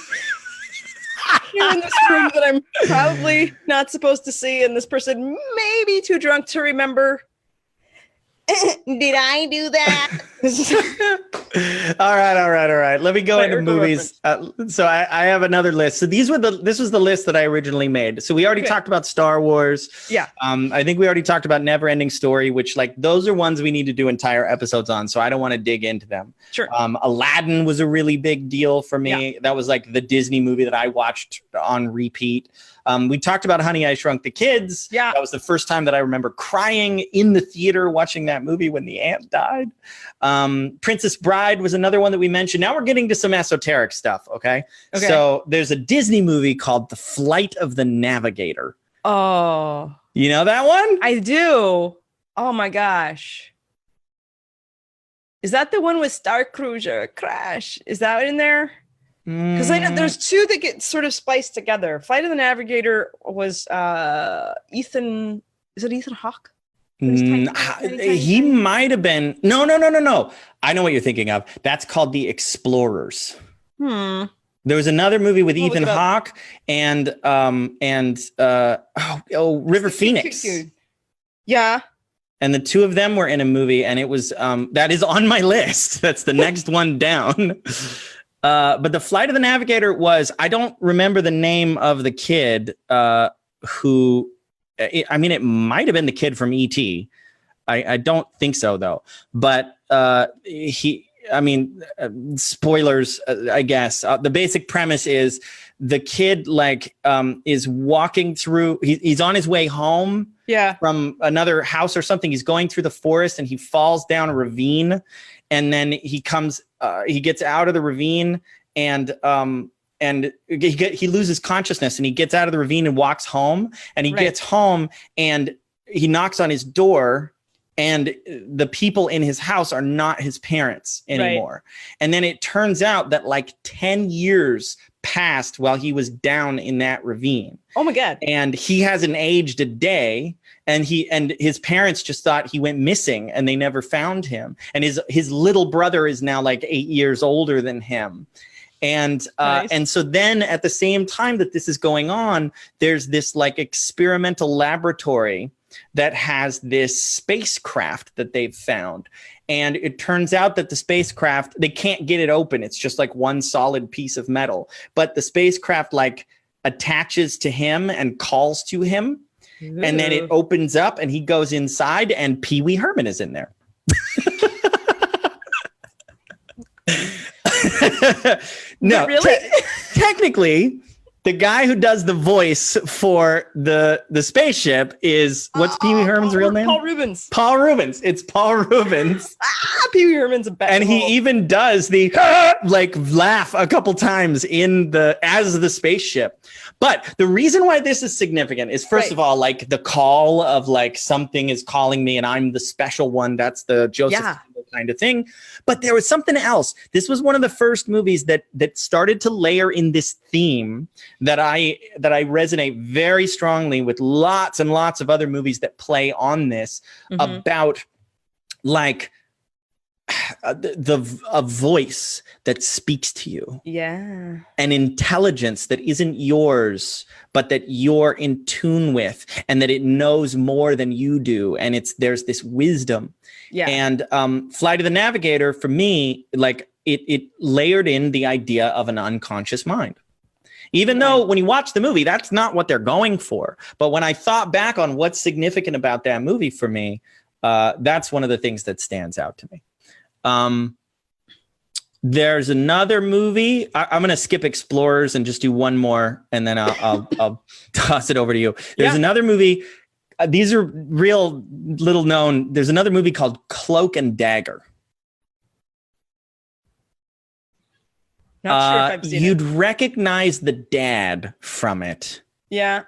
[SPEAKER 1] here in this room that I'm probably not supposed to see, and this person may be too drunk to remember. Did I do that?
[SPEAKER 2] All right. Let me go into movies. So I have another list. So this was the list that I originally made. So we already talked about Star Wars.
[SPEAKER 1] Yeah.
[SPEAKER 2] I think we already talked about Neverending Story, which those are ones we need to do entire episodes on. So I don't want to dig into them.
[SPEAKER 1] Sure.
[SPEAKER 2] Aladdin was a really big deal for me. Yeah. That was like the Disney movie that I watched on repeat. We talked about Honey, I Shrunk the Kids.
[SPEAKER 1] Yeah.
[SPEAKER 2] That was the first time that I remember crying in the theater watching that movie when the aunt died. Princess Bride was another one that we mentioned. Now we're getting to some esoteric stuff, okay? So there's a Disney movie called The Flight of the Navigator.
[SPEAKER 1] Oh.
[SPEAKER 2] You know that one?
[SPEAKER 1] I do. Oh my gosh. Is that the one with Star Cruiser Crash? Is that in there? Because I know there's two that get sort of spliced together. Flight of the Navigator was Ethan. Is it Ethan Hawke?
[SPEAKER 2] He might have been. No. I know what you're thinking of. That's called The Explorers. There was another movie with Ethan Hawke and River Phoenix.
[SPEAKER 1] Yeah.
[SPEAKER 2] And the two of them were in a movie, and it was that is on my list. That's the next one down. But The Flight of the Navigator was, I don't remember the name of the kid who I mean, it might have been the kid from E.T. I don't think so though. But spoilers, I guess. The basic premise is the kid is walking through. He's on his way home. Yeah. From another house or something. He's going through the forest and he falls down a ravine, and then he gets out of the ravine and he loses consciousness, and he gets out of the ravine and walks home, and he gets home and he knocks on his door, and the people in his house are not his parents anymore. Right. And then it turns out that 10 years passed while he was down in that ravine.
[SPEAKER 1] Oh my God.
[SPEAKER 2] And he hasn't aged a day. And his parents just thought he went missing and they never found him. And his little brother is now 8 years older than him. And nice. And so then at the same time that this is going on, there's this experimental laboratory that has this spacecraft that they've found. And it turns out that the spacecraft, they can't get it open. It's just one solid piece of metal. But the spacecraft attaches to him and calls to him. Ooh. And then it opens up and he goes inside, and Pee Wee Herman is in there. No, really? Technically, the guy who does the voice for the spaceship is, what's Pee Wee Herman's real name?
[SPEAKER 1] Paul Rubens.
[SPEAKER 2] Paul Rubens. It's Paul Rubens.
[SPEAKER 1] Pee Wee Herman's a bad
[SPEAKER 2] And he even does the laugh a couple times as the spaceship. But the reason why this is significant is, first of all, the call of something is calling me and I'm the special one. That's the Joseph kind of thing. But there was something else. This was one of the first movies that started to layer in this theme that I resonate very strongly with lots and lots of other movies that play on this, about a voice that speaks to you. Yeah. An intelligence that isn't yours, but that you're in tune with, and that it knows more than you do. And there's this wisdom. Yeah. And Flight of the Navigator, for me, it layered in the idea of an unconscious mind. Even though when you watch the movie, that's not what they're going for. But when I thought back on what's significant about that movie for me, that's one of the things that stands out to me. There's another movie. I'm going to skip Explorers and just do one more, and then I'll toss it over to you. There's another movie. These are real little known. There's another movie called Cloak and Dagger. Not sure if I've seen you'd recognize the dad from it. Yeah.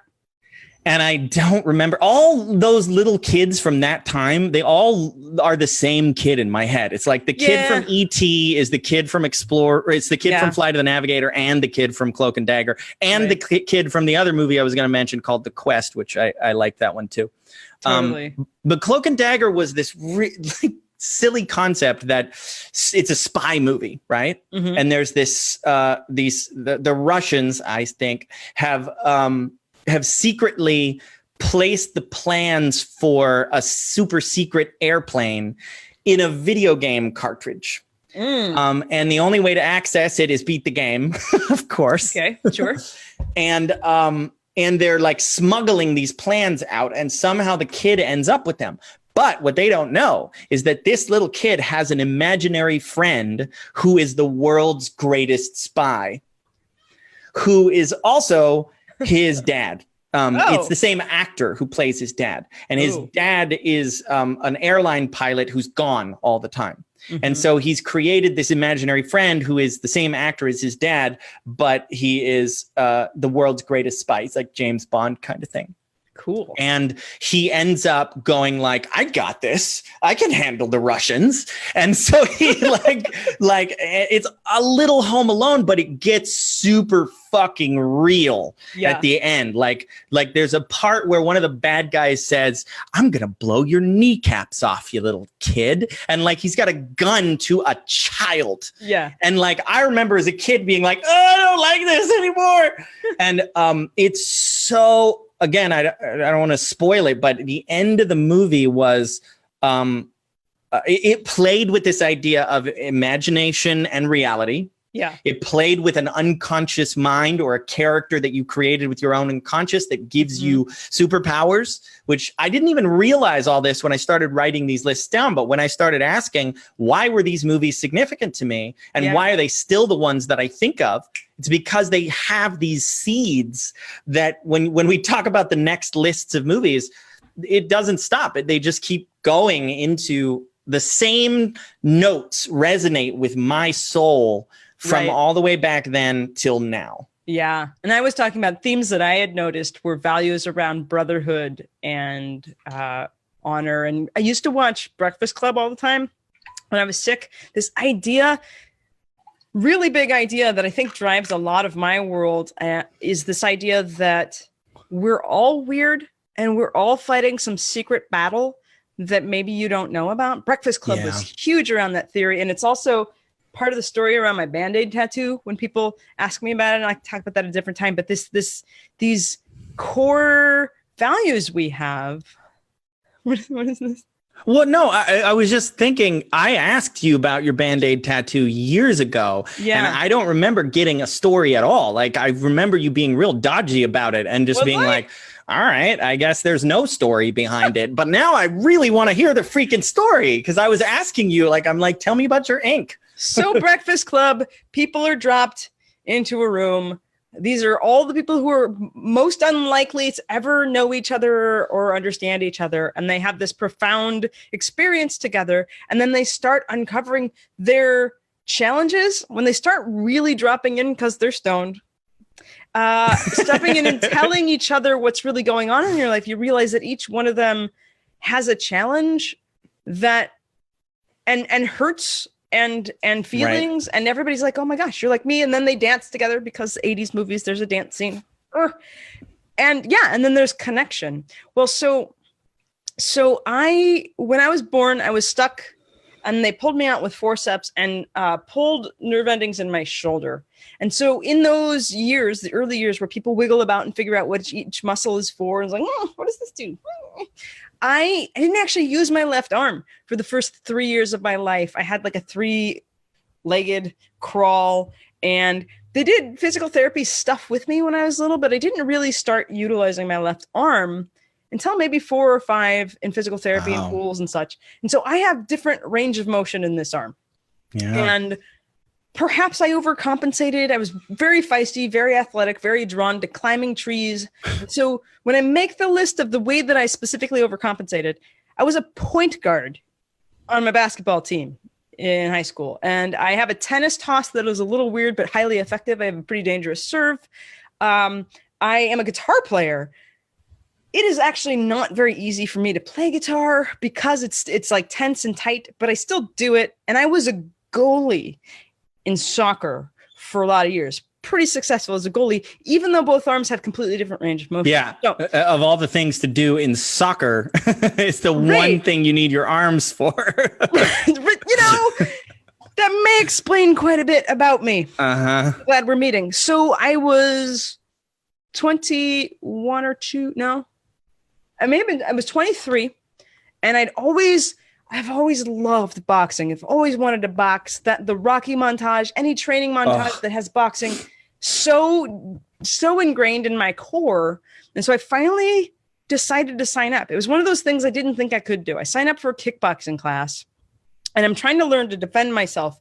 [SPEAKER 2] And I don't remember all those little kids from that time. They all are the same kid in my head. It's the kid from E.T. is the kid from Explorer. It's the kid from Flight of the Navigator and the kid from Cloak and Dagger and the kid from the other movie I was going to mention called The Quest, which I like that one too. Totally. But Cloak and Dagger was this silly concept that it's a spy movie, right? Mm-hmm. And there's this the Russians, I think, have secretly placed the plans for a super secret airplane in a video game cartridge. And the only way to access it is beat the game, of course. Okay, sure. And they're smuggling these plans out, and somehow the kid ends up with them. But what they don't know is that this little kid has an imaginary friend who is the world's greatest spy, who is also his dad. It's the same actor who plays his dad. And his dad is an airline pilot who's gone all the time. Mm-hmm. And so he's created this imaginary friend who is the same actor as his dad, but he is the world's greatest spy. It's like James Bond kind of thing. Cool. And he ends up going I got this. I can handle the Russians. And so he it's a little Home Alone, but it gets super fucking real at the end. There's a part where one of the bad guys says, "I'm going to blow your kneecaps off, you little kid." And he's got a gun to a child. Yeah. And I remember as a kid being "Oh, I don't like this anymore." And it's so, again, I don't want to spoil it, but the end of the movie was it played with this idea of imagination and reality.
[SPEAKER 1] Yeah.
[SPEAKER 2] It played with an unconscious mind or a character that you created with your own unconscious that gives you superpowers, which I didn't even realize all this when I started writing these lists down. But when I started asking, why were these movies significant to me? And why are they still the ones that I think of? It's because they have these seeds that when we talk about the next lists of movies, it doesn't stop. They just keep going into the same notes resonate with my soul from all the way back then till now.
[SPEAKER 1] Yeah. And I was talking about themes that I had noticed were values around brotherhood and honor. And I used to watch Breakfast Club all the time when I was sick. This idea, really big idea that I think drives a lot of my world is this idea that we're all weird and we're all fighting some secret battle that maybe you don't know about. Breakfast Club was huge around that theory. And it's also part of the story around my Band-Aid tattoo. When people ask me about it, and I talk about that at a different time, but these core values we have. What is this?
[SPEAKER 2] Well, no, I was just thinking, I asked you about your Band-Aid tattoo years ago, and I don't remember getting a story at all. Like, I remember you being real dodgy about it and just being like, all right, I guess there's no story behind it. But now I really want to hear the freaking story, because I was asking you, I'm like, tell me about your ink.
[SPEAKER 1] So Breakfast Club, people are dropped into a room. These are all the people who are most unlikely to ever know each other or understand each other. And they have this profound experience together. And then they start uncovering their challenges when they start really dropping in because they're stoned. Stepping in and telling each other what's really going on in your life. You realize that each one of them has a challenge that and hurts and feelings, and everybody's like, oh my gosh, you're like me. And then they dance together because 80s movies, there's a dance scene. And then there's connection. Well, so when I was born, I was stuck, and they pulled me out with forceps and pulled nerve endings in my shoulder. And so in those years, the early years where people wiggle about and figure out what each muscle is for, it's like, what does this do? I didn't actually use my left arm for the first 3 years of my life. I had like a 3-legged crawl, and they did physical therapy stuff with me when I was little, but I didn't really start utilizing my left arm until maybe 4 or 5 in physical therapy and pools and such. And so I have different range of motion in this arm. Yeah. And perhaps I overcompensated. I was very feisty, very athletic, very drawn to climbing trees. So when I make the list of the way that I specifically overcompensated, I was a point guard on my basketball team in high school. And I have a tennis toss that is a little weird, but highly effective. I have a pretty dangerous serve. I am a guitar player. It is actually not very easy for me to play guitar because it's like tense and tight, but I still do it. And I was a goalie in soccer for a lot of years. Pretty successful as a goalie, even though both arms have completely different range of motion. Yeah. So,
[SPEAKER 2] of all the things to do in soccer, it's the one thing you need your arms for.
[SPEAKER 1] That may explain quite a bit about me. Glad we're meeting. So I was 21 or 2. No, I was 23, and I've always loved boxing. I've always wanted to box. That the Rocky montage, any training montage that has boxing, so ingrained in my core. And so I finally decided to sign up. It was one of those things I didn't think I could do. I signed up for a kickboxing class, and I'm trying to learn to defend myself.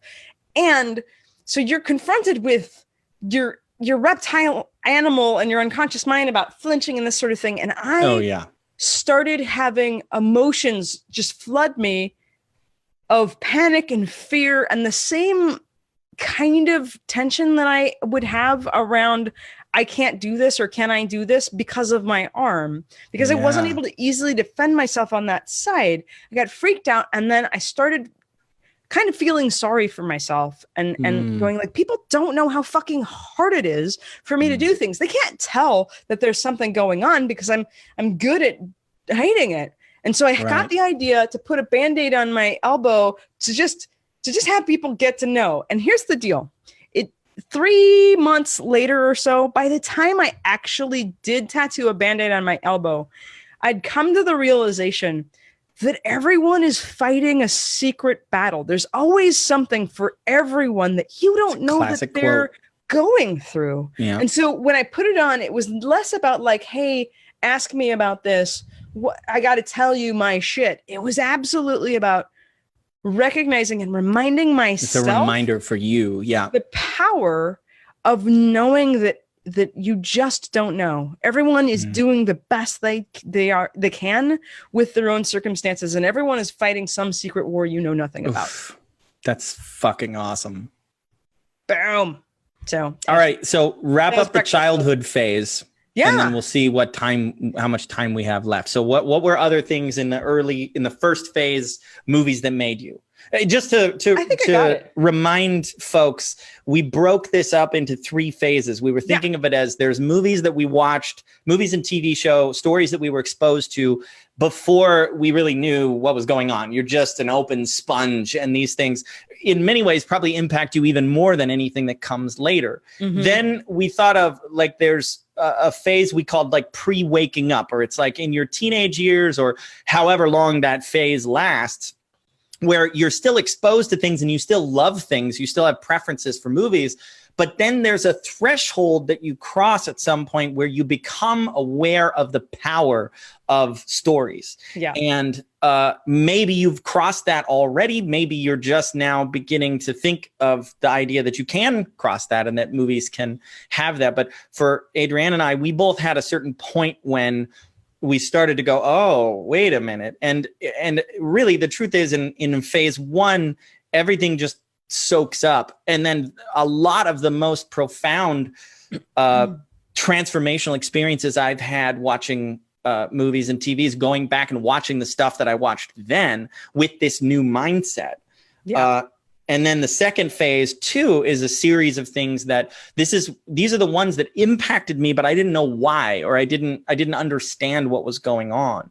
[SPEAKER 1] And so you're confronted with your reptile animal and your unconscious mind about flinching and this sort of thing. And I started having emotions just flood me of panic and fear, and the same kind of tension that I would have around, I can't do this, or can I do this, because of my arm, because I wasn't able to easily defend myself on that side. I got freaked out, and then I started kind of feeling sorry for myself and going like, people don't know how fucking hard it is for me to do things. They can't tell that there's something going on because I'm good at hiding it. And so I got the idea to put a Band-Aid on my elbow to just have people get to know. And here's the deal. 3 months later or so, by the time I actually did tattoo a Band-Aid on my elbow, I'd come to the realization that everyone is fighting a secret battle. There's always something for everyone that you don't know that they're going through.
[SPEAKER 2] Yeah.
[SPEAKER 1] And so when I put it on, it was less about like, hey, ask me about this. I got to tell you my shit. It was absolutely about recognizing and reminding myself.
[SPEAKER 2] It's a reminder for you. Yeah.
[SPEAKER 1] The power of knowing that you just don't know. Everyone is doing the best they can with their own circumstances, and everyone is fighting some secret war you know nothing about.
[SPEAKER 2] That's fucking awesome.
[SPEAKER 1] Boom. So
[SPEAKER 2] all right, so wrap up the childhood phase.
[SPEAKER 1] Yeah.
[SPEAKER 2] And then we'll see how much time we have left. So what were other things in the first phase movies that made you? Just to remind folks, we broke this up into 3 phases. We were thinking of it as there's movies that we watched, movies and TV show, stories that we were exposed to before we really knew what was going on. You're just an open sponge, and these things in many ways probably impact you even more than anything that comes later. Then we thought of like there's a phase we called like pre-waking up, or it's like in your teenage years or however long that phase lasts, where you're still exposed to things and you still love things, you still have preferences for movies, but then there's a threshold that you cross at some point where you become aware of the power of stories.
[SPEAKER 1] Yeah.
[SPEAKER 2] And maybe you've crossed that already. Maybe you're just now beginning to think of the idea that you can cross that and that movies can have that. But for Adrianne and I, we both had a certain point when we started to go, oh, wait a minute. And really the truth is in phase 1, everything just soaks up. And then a lot of the most profound transformational experiences I've had watching movies and TVs, going back and watching the stuff that I watched then with this new mindset. Yeah. And then the second phase 2 is a series of things that these are the ones that impacted me, but I didn't know why, or I didn't understand what was going on.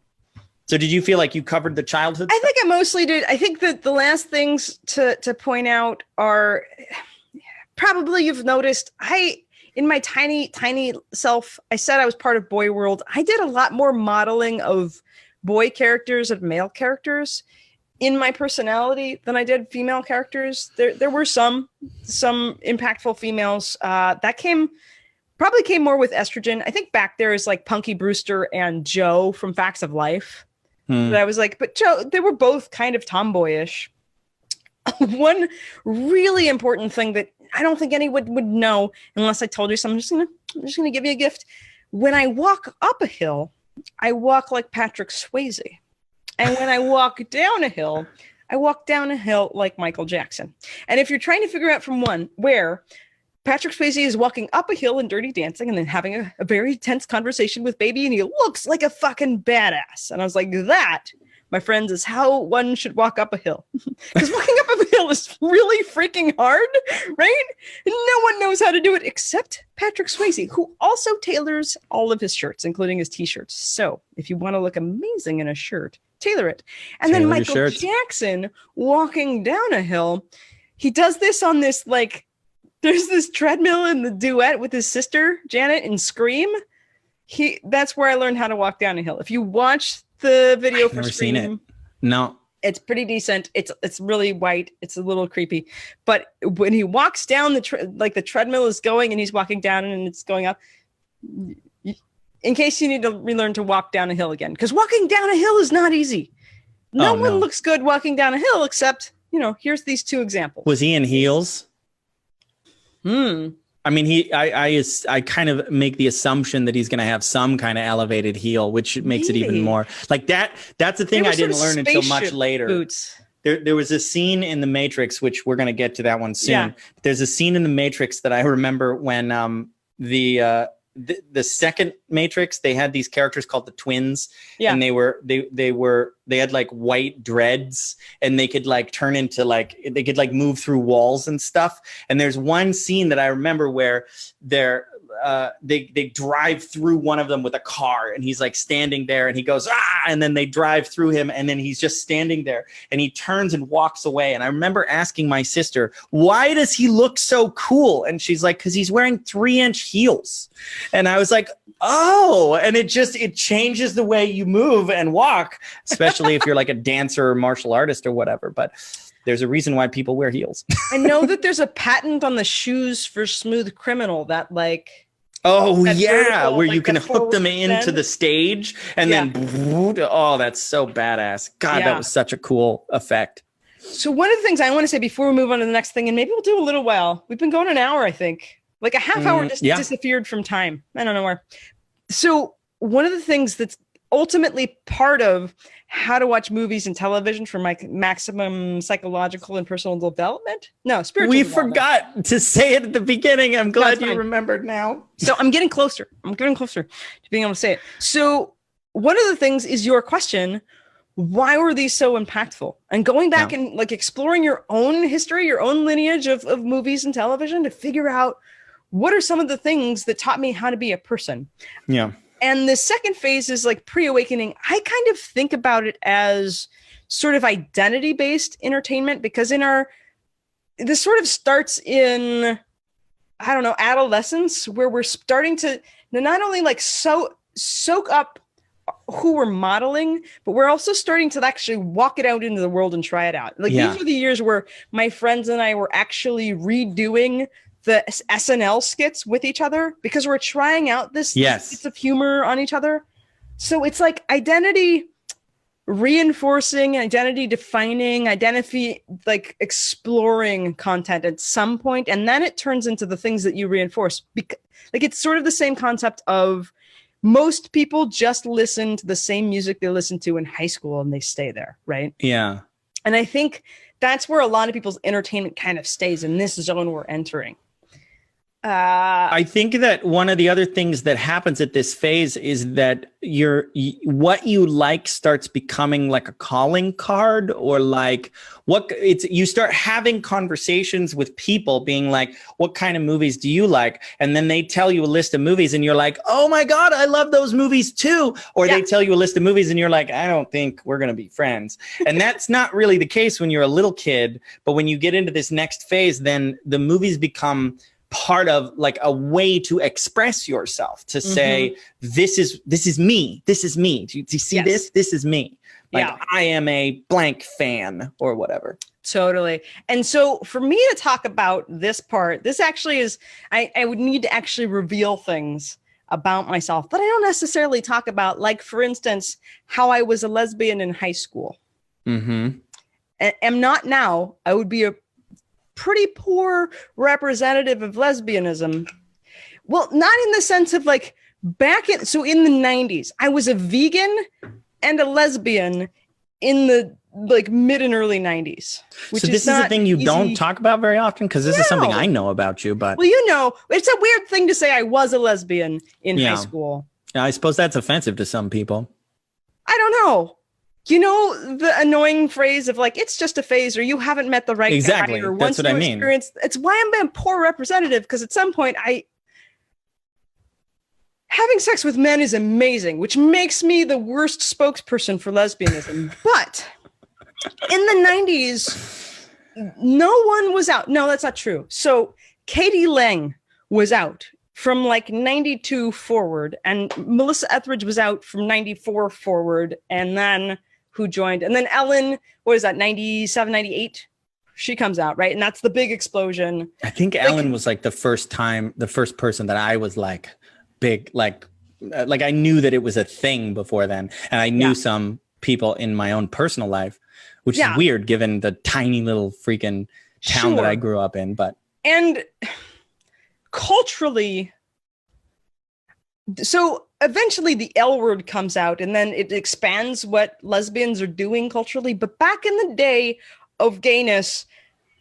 [SPEAKER 2] So did you feel like you covered the childhood?
[SPEAKER 1] I think I mostly did. I think that the last things to point out are probably you've noticed in my tiny self, I said I was part of Boy World. I did a lot more modeling of boy characters and male characters in my personality than I did female characters. There were some impactful females that probably came more with estrogen. I think back there is like Punky Brewster and Joe from Facts of Life. That I was like, but Joe, they were both kind of tomboyish. One really important thing that I don't think anyone would know unless I told you, so I'm just gonna give you a gift. When I walk up a hill, I walk like Patrick Swayze. And when I walk down a hill, I walk down a hill like Michael Jackson. And if you're trying to figure out from where Patrick Swayze is walking up a hill in Dirty Dancing and then having a very tense conversation with Baby, and he looks like a fucking badass. And I was like, that, my friends, is how one should walk up a hill. Because walking up a hill is really freaking hard, right? And no one knows how to do it except Patrick Swayze, who also tailors all of his shirts, including his t-shirts. So if you want to look amazing in a shirt, tailor it. And then Michael Jackson walking down a hill, he does this on this, like, there's this treadmill in the duet with his sister Janet in Scream. That's where I learned how to walk down a hill. If you watch the video for Scream,
[SPEAKER 2] seen it. No,
[SPEAKER 1] it's pretty decent. It's really white. It's a little creepy, but when he walks down the treadmill is going and he's walking down and it's going up. In case you need to relearn to walk down a hill again, because walking down a hill is not easy. No one looks good walking down a hill except, here's these 2 examples.
[SPEAKER 2] Was he in heels? I mean, I kind of make the assumption that he's going to have some kind of elevated heel, which makes it even more like that. That's the thing I didn't learn until much later.
[SPEAKER 1] Boots.
[SPEAKER 2] There was a scene in The Matrix, which we're going to get to that one soon. Yeah. There's a scene in The Matrix that I remember when the second Matrix, they had these characters called the twins, and they had like white dreads, and they could like turn into they could like move through walls and stuff. And there's one scene that I remember where they're they drive through one of them with a car, and he's like standing there, and he goes, ah, and then they drive through him, and then he's just standing there, and he turns and walks away. And I remember asking my sister, why does he look so cool? And she's like, because he's wearing 3-inch heels. And I was like, oh, and it changes the way you move and walk, especially if you're like a dancer or martial artist or whatever. But there's a reason why people wear heels.
[SPEAKER 1] I know that there's a patent on the shoes for Smooth Criminal that like.
[SPEAKER 2] Oh,
[SPEAKER 1] that
[SPEAKER 2] yeah,
[SPEAKER 1] vertical,
[SPEAKER 2] where
[SPEAKER 1] like
[SPEAKER 2] you can hook them
[SPEAKER 1] forward
[SPEAKER 2] into
[SPEAKER 1] bend.
[SPEAKER 2] the stage and then, oh, that's so badass. God, that was such a cool effect.
[SPEAKER 1] So one of the things I want to say before we move on to the next thing, and maybe we'll do a little while. We've been going an hour, I think. Like a half hour just disappeared from time. I don't know where. So one of the things that's ultimately part of how to watch movies and television for my maximum psychological and personal development. No, spiritual
[SPEAKER 2] We
[SPEAKER 1] development.
[SPEAKER 2] forgot to say it at the beginning. I'm glad you remembered now.
[SPEAKER 1] So I'm getting closer. I'm getting closer to being able to say it. So one of the things is your question, why were these so impactful? And going back and like exploring your own history, your own lineage of movies and television to figure out what are some of the things that taught me how to be a person.
[SPEAKER 2] Yeah.
[SPEAKER 1] And the second phase is like pre-awakening. I kind of think about it as sort of identity-based entertainment, because this sort of starts in, I don't know, adolescence, where we're starting to not only like soak up who we're modeling, but we're also starting to actually walk it out into the world and try it out. Like these are the years where my friends and I were actually redoing the SNL skits with each other because we're trying out this bits of humor on each other. So it's like identity reinforcing, identity defining, identity like exploring content at some point, and then it turns into the things that you reinforce. Like it's sort of the same concept of most people just listen to the same music they listened to in high school and they stay there, right?
[SPEAKER 2] Yeah.
[SPEAKER 1] And I think that's where a lot of people's entertainment kind of stays in this zone we're entering.
[SPEAKER 2] I think that one of the other things that happens at this phase is that what you like starts becoming like a calling card, or like you start having conversations with people being like, what kind of movies do you like? And then they tell you a list of movies and you're like, oh my God, I love those movies too. Or they tell you a list of movies and you're like, I don't think we're going to be friends. And that's not really the case when you're a little kid. But when you get into this next phase, then the movies become part of like a way to express yourself, to say, this is me. This is me. Do you see this? This is me. Like I am a blank fan or whatever.
[SPEAKER 1] Totally. And so for me to talk about this part, this actually is, I would need to actually reveal things about myself that I don't necessarily talk about. Like, for instance, how I was a lesbian in high school. Am not now. I would be a pretty poor representative of lesbianism. Well, not in the sense of like in the 90s, I was a vegan and a lesbian in the like mid and early 90s.
[SPEAKER 2] So this is a thing you don't talk about very often, because this is something I know about you. But
[SPEAKER 1] well, it's a weird thing to say I was a lesbian in high school.
[SPEAKER 2] Yeah, I suppose that's offensive to some people.
[SPEAKER 1] I don't know. You know, the annoying phrase of like, it's just a phase, or you haven't met the right guy, or
[SPEAKER 2] that's what I mean.
[SPEAKER 1] It's why I'm being poor representative, because at some point having sex with men is amazing, which makes me the worst spokesperson for lesbianism. But in the 90s, no one was out. No, that's not true. So Katie Lang was out from like 92 forward, and Melissa Etheridge was out from 94 forward, and then who joined? And then Ellen, what is that, 97, 98? She comes out, right? And that's the big explosion.
[SPEAKER 2] I think Ellen was like the first person that I was like big, like I knew that it was a thing before then. And I knew some people in my own personal life, which is weird given the tiny little freaking town that I grew up in.
[SPEAKER 1] And culturally, so eventually the L word comes out, and then it expands what lesbians are doing culturally. But back in the day of gayness,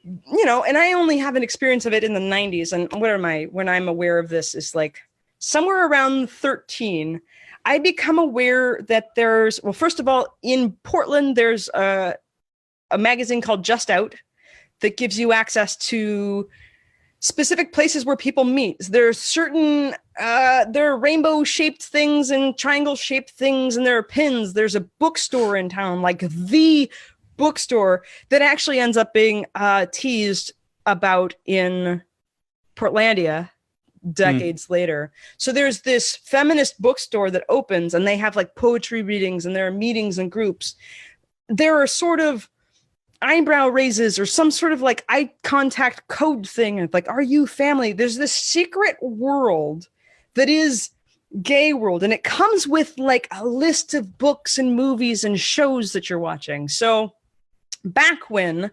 [SPEAKER 1] and I only have an experience of it in the 90s. And when I'm aware of this is like somewhere around 13, I become aware that first of all, in Portland, there's a magazine called Just Out that gives you access to specific places where people meet. There are certain there are rainbow shaped things and triangle shaped things, and there are pins. There's a bookstore in town, like the bookstore, that actually ends up being teased about in Portlandia decades later. So there's this feminist bookstore that opens, and they have like poetry readings, and there are meetings and groups. There are sort of eyebrow raises or some sort of like eye contact code thing of like, are you family? There's this secret world that is gay world, and it comes with like a list of books and movies and shows that you're watching. So back when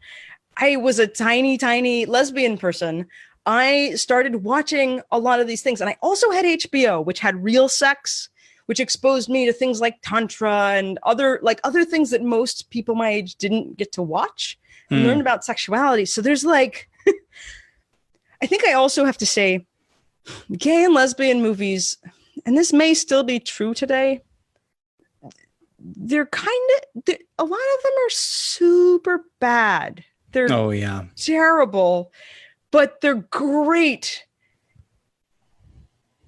[SPEAKER 1] I was a tiny lesbian person, I started watching a lot of these things. And I also had HBO, which had real sex, which exposed me to things like Tantra and other things that most people my age didn't get to watch and learn about sexuality. So there's like, I think I also have to say, gay and lesbian movies, and this may still be true today, they're a lot of them are super bad. They're terrible, but they're great.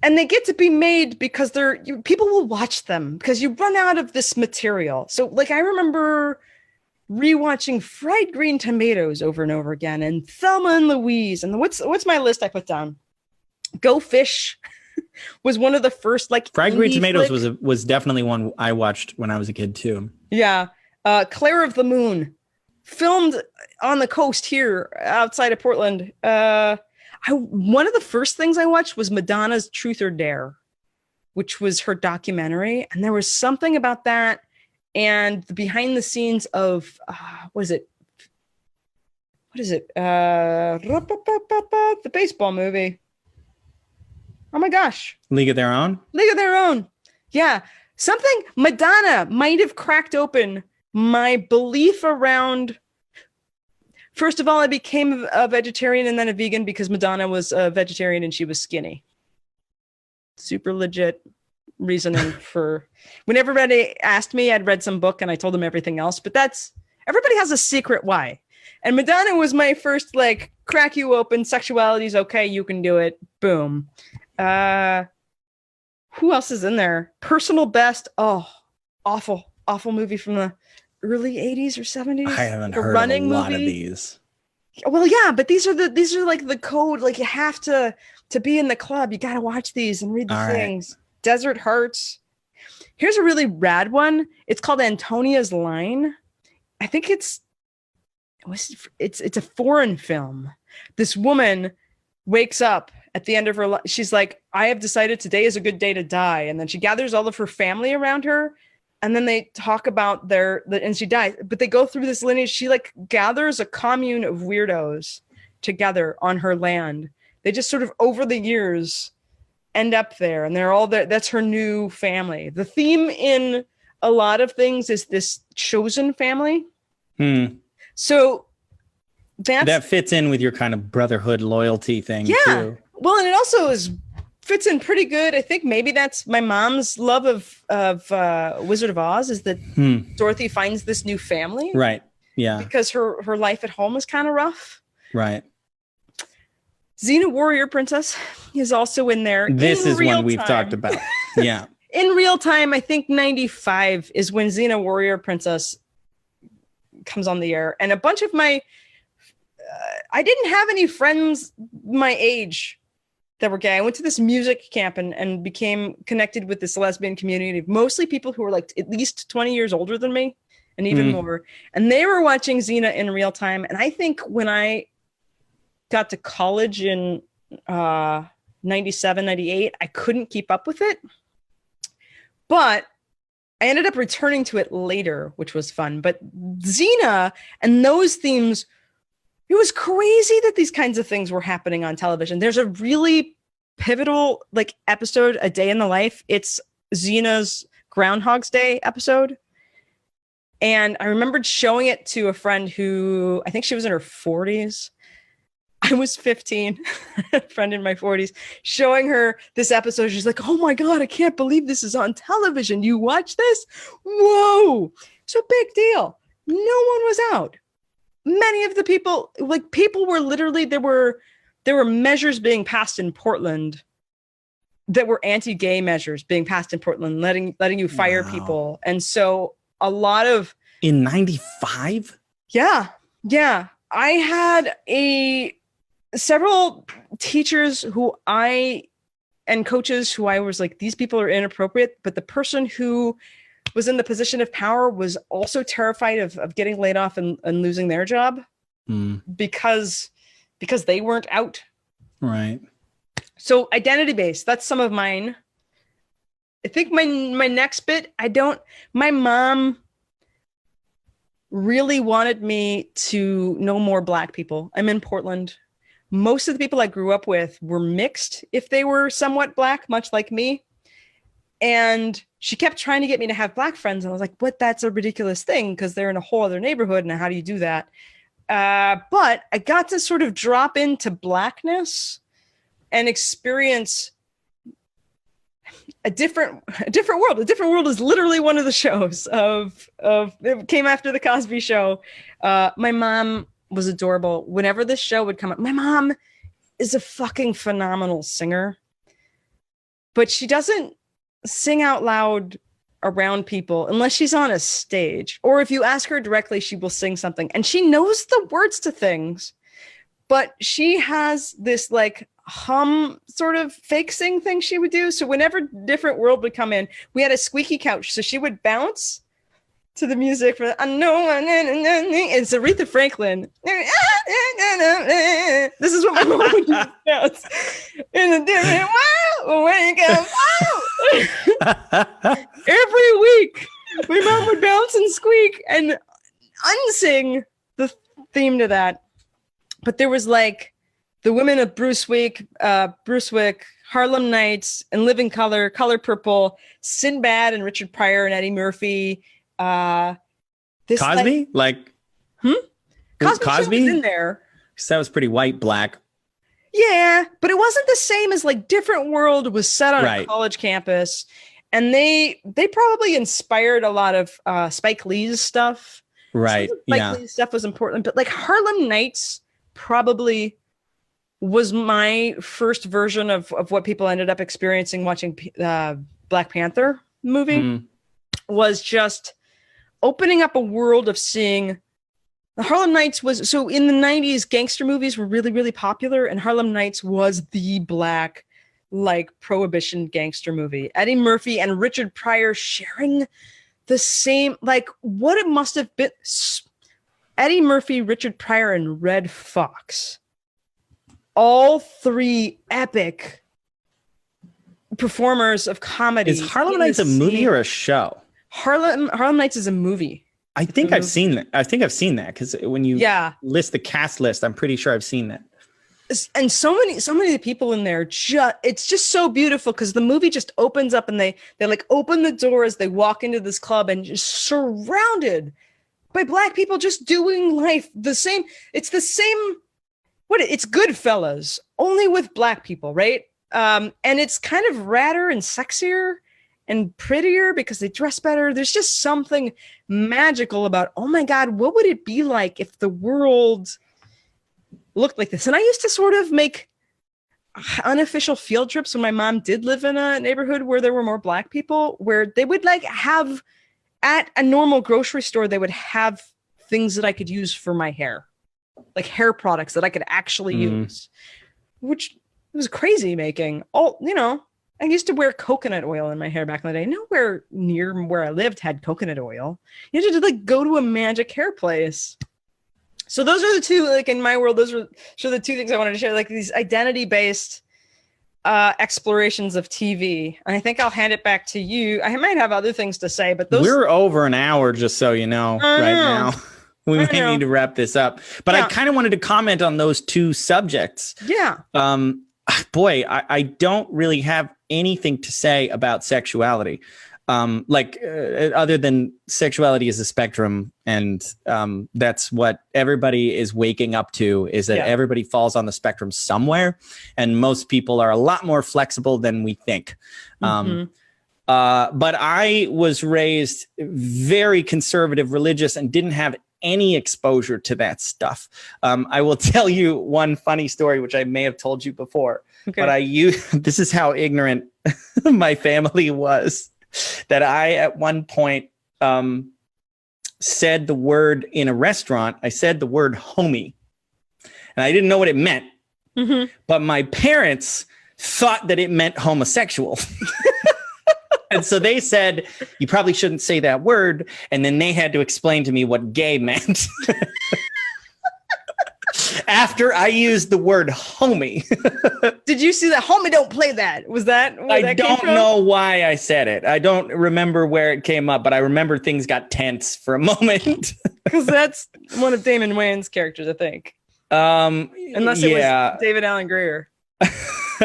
[SPEAKER 1] And they get to be made because people will watch them because you run out of this material. So like I remember rewatching Fried Green Tomatoes over and over again, and Thelma and Louise, and what's my list I put down? Go Fish was one of the first like
[SPEAKER 2] Fried Green Tomatoes was definitely one I watched when I was a kid too.
[SPEAKER 1] Yeah. Claire of the Moon, filmed on the coast here outside of Portland. One of the first things I watched was Madonna's Truth or Dare, which was her documentary. And there was something about that and the behind the scenes of, what is it? The baseball movie. Oh my gosh.
[SPEAKER 2] League of Their Own?
[SPEAKER 1] League of Their Own. Yeah. Something Madonna might have cracked open my belief around. First of all, I became a vegetarian and then a vegan because Madonna was a vegetarian and she was skinny. Super legit reasoning for when everybody asked me, I'd read some book and I told them everything else, but everybody has a secret why. And Madonna was my first, like, crack you open, sexuality's okay, you can do it. Boom. Who else is in there? Personal Best. Oh, awful movie from the early 80s or 70s.
[SPEAKER 2] I haven't heard of a lot of these.
[SPEAKER 1] Well, yeah, but these are like the code. Like you have to be in the club. You got to watch these and read the things. Right. Desert Hearts. Here's a really rad one. It's called Antonia's Line. I think it's a foreign film. This woman wakes up at the end of her life. She's like, I have decided today is a good day to die. And then she gathers all of her family around her. And then they talk about and she dies, but they go through this lineage. She like gathers a commune of weirdos together on her land. They just sort of over the years end up there, and they're all there. That's her new family. The theme in a lot of things is this chosen family. So that
[SPEAKER 2] fits in with your kind of brotherhood loyalty thing.
[SPEAKER 1] Yeah.
[SPEAKER 2] Too.
[SPEAKER 1] Well, and it also fits in pretty good. I think maybe that's my mom's love of Wizard of Oz is that Dorothy finds this new family.
[SPEAKER 2] Right. Yeah.
[SPEAKER 1] Because her life at home is kind of rough.
[SPEAKER 2] Right.
[SPEAKER 1] Xena Warrior Princess is also in there.
[SPEAKER 2] This is one we've talked about. Yeah.
[SPEAKER 1] In real time, I think 95 is when Xena Warrior Princess comes on the air. And a bunch of I didn't have any friends my age that were gay. I went to this music camp and became connected with this lesbian community of mostly people who were like at least 20 years older than me and even more. And they were watching Xena in real time. And I think when I got to college in 97, 98, I couldn't keep up with it. But I ended up returning to it later, which was fun. But Xena and those themes, it was crazy that these kinds of things were happening on television. There's a really pivotal episode, A Day in the Life. It's Xena's Groundhog's Day episode. And I remembered showing it to a friend who, I think she was in her 40s. I was 15, a friend in my 40s, showing her this episode. She's like, oh my God, I can't believe this is on television. You watch this? Whoa. It's a big deal. No one was out. Many of the people were literally, there were there were measures being passed in Portland that were anti-gay measures being passed in Portland, letting you fire people. And so a lot of
[SPEAKER 2] in 95.
[SPEAKER 1] Yeah. I had several teachers and coaches who I was like, these people are inappropriate. But the person who was in the position of power was also terrified of getting laid off and losing their job because they weren't out.
[SPEAKER 2] Right.
[SPEAKER 1] So identity-based, that's some of mine. I think my next bit, my mom really wanted me to know more Black people. I'm in Portland. Most of the people I grew up with were mixed if they were somewhat Black, much like me. And she kept trying to get me to have Black friends. And I was like, what? That's a ridiculous thing because they're in a whole other neighborhood. And how do you do that? But I got to sort of drop into Blackness and experience a different world. A different world is literally one of the shows of it came after the Cosby Show. My mom was adorable. Whenever this show would come up, my mom is a fucking phenomenal singer, but she doesn't sing out loud around people unless she's on a stage, or if you ask her directly, she will sing something and she knows the words to things, but she has this like hum sort of fake sing thing she would do. So whenever Different World would come in, we had a squeaky couch, so she would bounce to the music for I know it's Aretha Franklin. This is what my mom would do. Bounce in a different world when it comes every week. My mom would bounce and squeak and unsing the theme to that. But there was like the women of Bruce Wick, Harlem Nights, and Living Color, Color Purple, Sinbad and Richard Pryor and Eddie Murphy. This
[SPEAKER 2] Cosby?
[SPEAKER 1] Cosby was in there.
[SPEAKER 2] Because that was pretty white, Black.
[SPEAKER 1] Yeah, but it wasn't the same as like Different World was set on a college campus. And they probably inspired a lot of Spike Lee's stuff.
[SPEAKER 2] Right.
[SPEAKER 1] Spike Lee's stuff was important. But like Harlem Nights probably was my first version of what people ended up experiencing watching Black Panther movie. Was just opening up a world of seeing the Harlem Nights was so in the 90s, gangster movies were really, really popular, and Harlem Nights was the Black like prohibition gangster movie. Eddie Murphy and Richard Pryor sharing the same, like what it must have been. Eddie Murphy, Richard Pryor, and Red Fox. All three epic performers of comedy.
[SPEAKER 2] Is Harlem Nights a movie or a show?
[SPEAKER 1] Harlem Nights is a movie.
[SPEAKER 2] I think I've seen that. I think I've seen that because when you list the cast list, I'm pretty sure I've seen that.
[SPEAKER 1] And so many of the people in there, it's just so beautiful because the movie just opens up and they like open the door as they walk into this club and just surrounded by Black people just doing life the same. It's the same. It's Goodfellas only with Black people, right? And it's kind of radder and sexier and prettier because they dress better. There's just something magical about, oh my God, what would it be like if the world looked like this? And I used to sort of make unofficial field trips when my mom did live in a neighborhood where there were more Black people, where they would like have at a normal grocery store, they would have things that I could use for my hair, like hair products that I could actually use, which was crazy making. I used to wear coconut oil in my hair back in the day. Nowhere near where I lived had coconut oil. You had to like go to a magic hair place. So those are the two, like in my world, those were the two things I wanted to share, like these identity-based explorations of TV. And I think I'll hand it back to you. I might have other things to say, but we're
[SPEAKER 2] over an hour, just so you know, now. We may need to wrap this up. But I kind of wanted to comment on those two subjects.
[SPEAKER 1] Yeah.
[SPEAKER 2] Boy, I don't really have anything to say about sexuality. Other than sexuality is a spectrum, and that's what everybody is waking up to, is that everybody falls on the spectrum somewhere, and most people are a lot more flexible than we think. But I was raised very conservative, religious, and didn't have any exposure to that stuff. I will tell you one funny story, which I may have told you before, but this is how ignorant my family was, that I, at one point, said the word in a restaurant. I said the word homie, and I didn't know what it meant, but my parents thought that it meant homosexual. And so they said, you probably shouldn't say that word. And then they had to explain to me what gay meant. After I used the word homie.
[SPEAKER 1] Did you see that? Homie, don't play that. Was that where
[SPEAKER 2] I
[SPEAKER 1] that came
[SPEAKER 2] don't
[SPEAKER 1] from?
[SPEAKER 2] know why I said it. I don't remember where it came up, but I remember things got tense for a moment.
[SPEAKER 1] Because that's one of Damon Wayans' characters, I think. Unless it was David Allen Greer.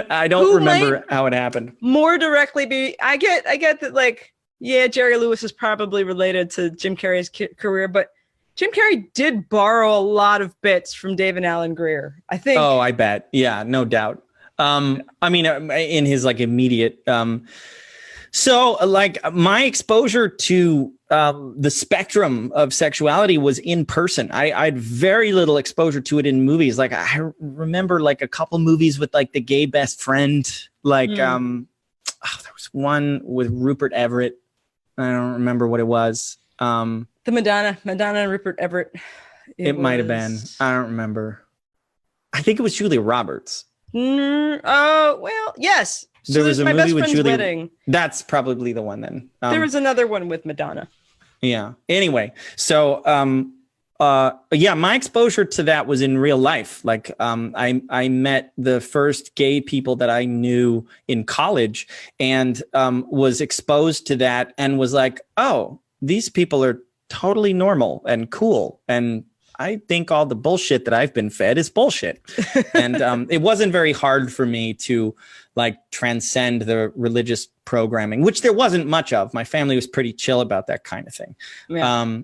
[SPEAKER 2] I don't remember how it happened.
[SPEAKER 1] More directly be, I get that, like, yeah, Jerry Lewis is probably related to Jim Carrey's career, but Jim Carrey did borrow a lot of bits from David Allen Greer, I think. Oh,
[SPEAKER 2] I bet. Yeah, no doubt. I mean, in his like immediate. So like my exposure to the spectrum of sexuality was in person. I had very little exposure to it in movies. Like I remember like a couple movies with like the gay best friend. Like there was one with Rupert Everett. I don't remember what it was.
[SPEAKER 1] The Madonna and Rupert Everett.
[SPEAKER 2] It might have been. I don't remember. I think it was Julia Roberts.
[SPEAKER 1] Oh, well, yes. So
[SPEAKER 2] there was a movie with Julia.
[SPEAKER 1] Wedding.
[SPEAKER 2] That's probably the one then.
[SPEAKER 1] There was another one with Madonna.
[SPEAKER 2] Yeah. Anyway, so my exposure to that was in real life. Like I met the first gay people that I knew in college, and was exposed to that and was like, oh, these people are totally normal and cool, and I think all the bullshit that I've been fed is bullshit. And it wasn't very hard for me to like transcend the religious programming, which there wasn't much of. My family was pretty chill about that kind of thing. Yeah.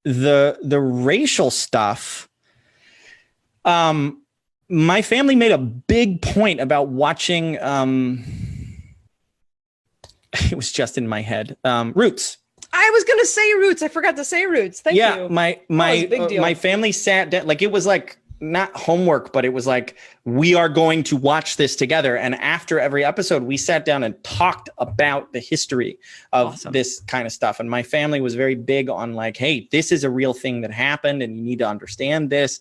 [SPEAKER 2] The racial stuff, my family made a big point about watching, it was just in my head, Roots.
[SPEAKER 1] I was gonna say Roots. I forgot to say Roots. Thank you.
[SPEAKER 2] Yeah, my family sat down, like it was like not homework, but it was like, we are going to watch this together. And after every episode, we sat down and talked about the history of this kind of stuff. And my family was very big on like, hey, this is a real thing that happened and you need to understand this.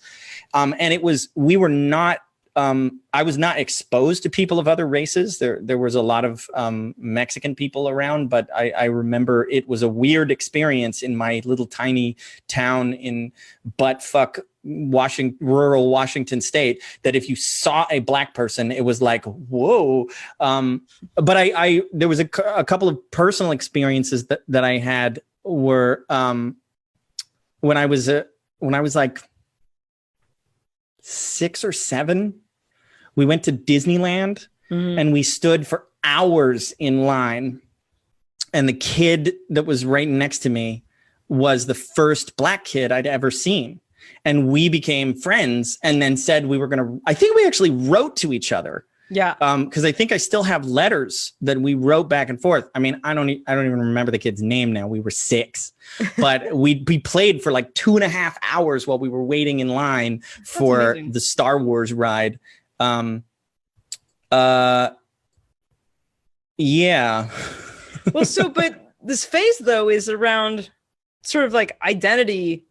[SPEAKER 2] And we were not, I was not exposed to people of other races. There was a lot of Mexican people around, but I remember it was a weird experience in my little tiny town in buttfuck rural Washington State, that if you saw a black person, it was like, whoa. But there was a couple of personal experiences that I had were when I was like 6 or 7. We went to Disneyland and we stood for hours in line. And the kid that was right next to me was the first black kid I'd ever seen. And we became friends and then said we were going to, I think we actually wrote to each other.
[SPEAKER 1] Yeah.
[SPEAKER 2] Because I think I still have letters that we wrote back and forth. I mean, I don't even remember the kid's name now. We were 6, but we played for like 2.5 hours while we were waiting in line for the Star Wars ride. Yeah.
[SPEAKER 1] Well, but this phase though is around sort of like identity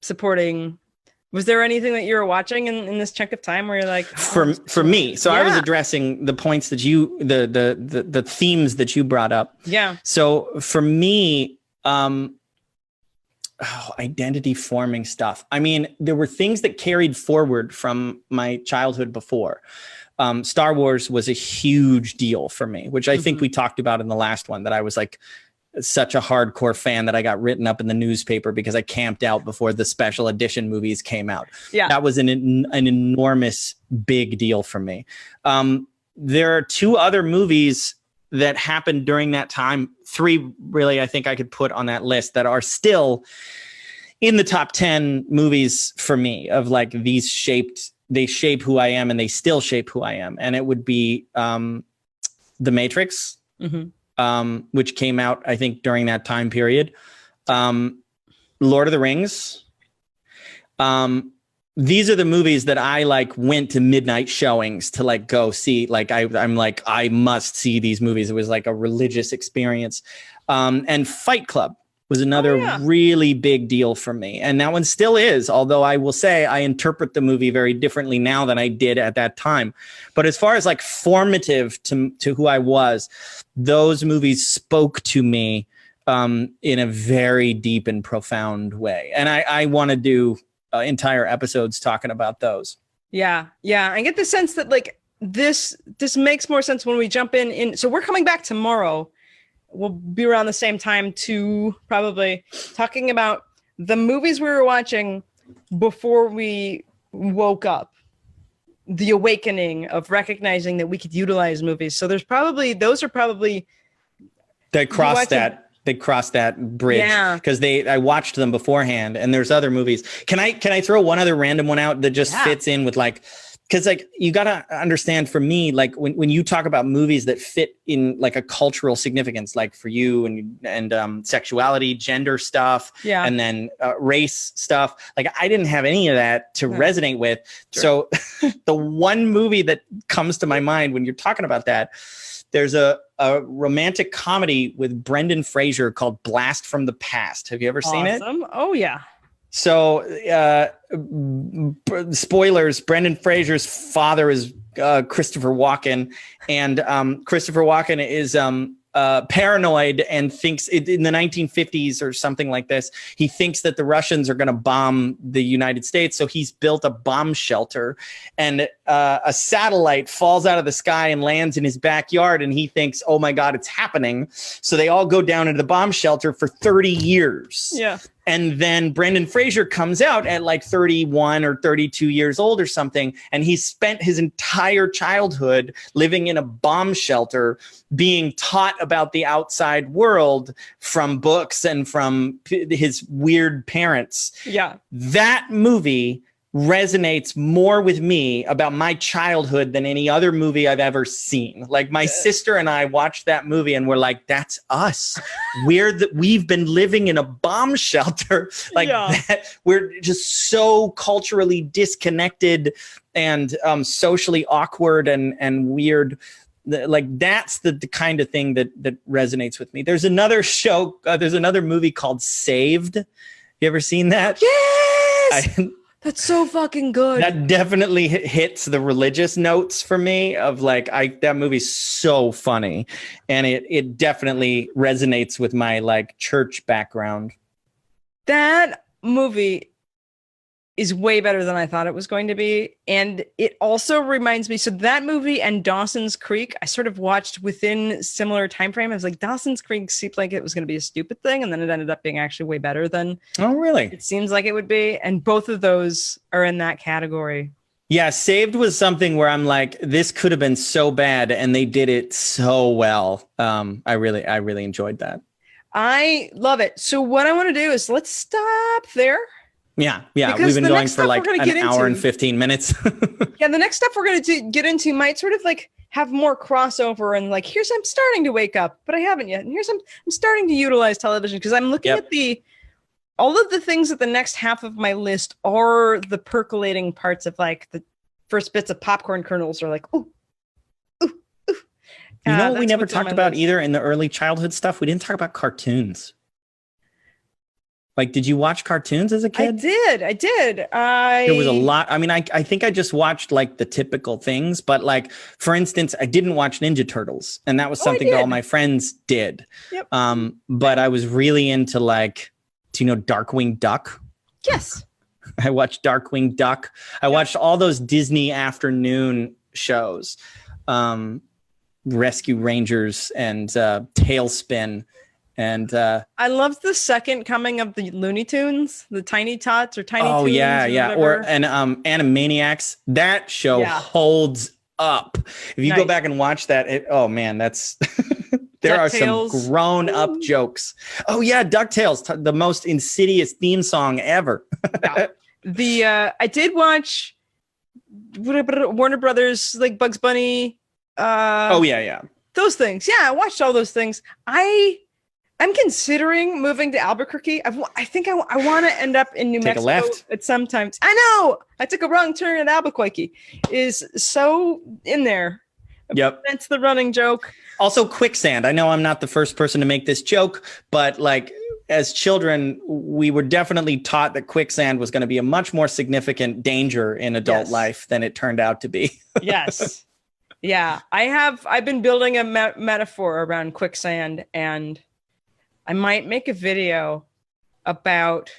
[SPEAKER 1] supporting. Was there anything that you were watching in this chunk of time where you're like,
[SPEAKER 2] for me? So yeah. I was addressing the points that the themes that you brought up.
[SPEAKER 1] Yeah.
[SPEAKER 2] So for me, identity forming stuff. I mean, there were things that carried forward from my childhood before. Star Wars was a huge deal for me, which I think we talked about in the last one, that I was like such a hardcore fan that I got written up in the newspaper because I camped out before the special edition movies came out. Yeah. That was an enormous big deal for me. There are 2 other movies that happened during that time. 3 really, I think I could put on that list that are still in the top 10 movies for me, of like they shape who I am and they still shape who I am. And it would be The Matrix, which came out, I think, during that time period. Lord of the Rings. These are the movies that I like went to midnight showings to like go see. Like I'm like, I must see these movies. It was like a religious experience. And Fight Club was another really big deal for me. And that one still is, although I will say I interpret the movie very differently now than I did at that time. But as far as like formative to who I was, those movies spoke to me in a very deep and profound way. And I want to do entire episodes talking about those. Yeah.
[SPEAKER 1] I get the sense that like this makes more sense when we jump in. So we're coming back tomorrow. We'll be around the same time too, probably talking about the movies we were watching before we woke up, the awakening of recognizing that we could utilize movies. So those are probably
[SPEAKER 2] they cross that bridge because I watched them beforehand, and there's other movies. Can I throw one other random one out that just fits in with like, because like you gotta understand, for me, like when you talk about movies that fit in like a cultural significance, like for you and sexuality, gender stuff, and then race stuff, like I didn't have any of that to resonate with. Sure. So the one movie that comes to my mind when you're talking about that, there's a romantic comedy with Brendan Fraser called Blast from the Past. Have you ever seen it?
[SPEAKER 1] Oh yeah.
[SPEAKER 2] So, spoilers, Brendan Fraser's father is Christopher Walken, and Christopher Walken is paranoid and thinks in the 1950s or something like this, he thinks that the Russians are going to bomb the United States. So he's built a bomb shelter, and a satellite falls out of the sky and lands in his backyard. And he thinks, oh my God, it's happening. So they all go down into the bomb shelter for 30 years.
[SPEAKER 1] Yeah.
[SPEAKER 2] And then Brendan Fraser comes out at like 31 or 32 years old or something. And he spent his entire childhood living in a bomb shelter, being taught about the outside world from books and from his weird parents.
[SPEAKER 1] Yeah.
[SPEAKER 2] That movie resonates more with me about my childhood than any other movie I've ever seen. Like my sister and I watched that movie and we're like, that's us. We've been living in a bomb shelter like that. We're just so culturally disconnected and socially awkward and weird. Like that's the kind of thing that resonates with me. There's another show. There's another movie called Saved. You ever seen that?
[SPEAKER 1] Yes. That's so fucking good.
[SPEAKER 2] That definitely hits the religious notes for me of like, that movie's so funny. And it definitely resonates with my like church background.
[SPEAKER 1] That movie is way better than I thought it was going to be. And it also reminds me, so that movie and Dawson's Creek, I sort of watched within similar time frame. I was like, Dawson's Creek seemed like it was going to be a stupid thing. And then it ended up being actually way better than it seems like it would be. And both of those are in that category.
[SPEAKER 2] Yeah, Saved was something where I'm like, this could have been so bad. And they did it so well. I really enjoyed that.
[SPEAKER 1] I love it. So what I want to do is let's stop there.
[SPEAKER 2] Yeah.
[SPEAKER 1] Because
[SPEAKER 2] we've been going for like an hour and 15 minutes.
[SPEAKER 1] Yeah, the next stuff we're going to get into might sort of like have more crossover and like, I'm starting to wake up, but I haven't yet. And I'm starting to utilize television because I'm looking at all of the things at the next half of my list are the percolating parts of like the first bits of popcorn kernels are like, ooh. You
[SPEAKER 2] know what we never talked about either in the early childhood stuff? We didn't talk about cartoons. Like, did you watch cartoons as a kid?
[SPEAKER 1] I did.
[SPEAKER 2] There was a lot. I mean, I think I just watched like the typical things, but like, for instance, I didn't watch Ninja Turtles, and that was something that all my friends did.
[SPEAKER 1] Yep.
[SPEAKER 2] But I was really into like, do you know Darkwing Duck?
[SPEAKER 1] Yes.
[SPEAKER 2] I watched Darkwing Duck. I watched all those Disney afternoon shows, Rescue Rangers and Tailspin. And
[SPEAKER 1] I loved the second coming of the Looney Tunes, the Tiny Tots or Tiny Toons.
[SPEAKER 2] Oh yeah. Or Animaniacs. That show holds up. If you go back and watch that, oh man, that's there are some grown up jokes. Oh yeah, DuckTales, the most insidious theme song ever.
[SPEAKER 1] I did watch Warner Brothers, like Bugs Bunny.
[SPEAKER 2] Oh yeah.
[SPEAKER 1] Those things. Yeah, I watched all those things. I'm considering moving to Albuquerque. I think I want to end up in New
[SPEAKER 2] Take a
[SPEAKER 1] Mexico
[SPEAKER 2] left.
[SPEAKER 1] at some times. I know I took a wrong turn at Albuquerque. Is so in there.
[SPEAKER 2] Yep.
[SPEAKER 1] That's the running joke.
[SPEAKER 2] Also, quicksand. I know I'm not the first person to make this joke, but like as children, we were definitely taught that quicksand was going to be a much more significant danger in adult life than it turned out to be.
[SPEAKER 1] Yes. Yeah. I've been building a metaphor around quicksand, and I might make a video about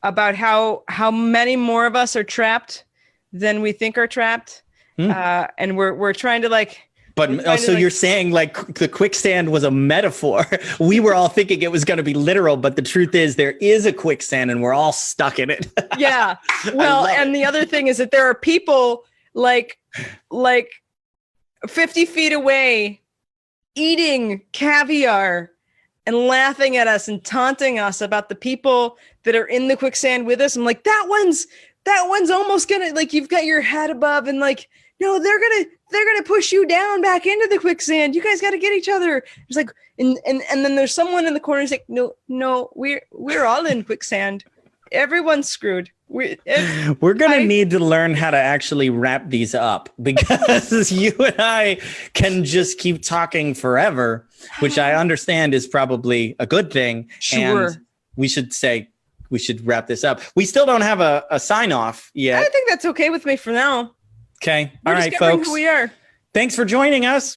[SPEAKER 1] how many more of us are trapped than we think are trapped. And we're trying to like,
[SPEAKER 2] but so you're saying like the quicksand was a metaphor. We were all thinking it was going to be literal, but the truth is there is a quicksand and we're all stuck in it.
[SPEAKER 1] Yeah. Well, and the other thing is that there are people like 50 feet away eating caviar and laughing at us and taunting us about the people that are in the quicksand with us. I'm like, that one's almost gonna, like, you've got your head above and like, no, they're gonna push you down back into the quicksand. You guys got to get each other. It's like, and then there's someone in the corner who's like, no, we're all in quicksand. Everyone's screwed. We're
[SPEAKER 2] gonna need to learn how to actually wrap these up, because you and I can just keep talking forever, which I understand is probably a good thing.
[SPEAKER 1] Sure.
[SPEAKER 2] And we should wrap this up. We still don't have a sign off yet.
[SPEAKER 1] I think that's okay with me for now.
[SPEAKER 2] Okay. All right, folks.
[SPEAKER 1] Who we are.
[SPEAKER 2] Thanks for joining us.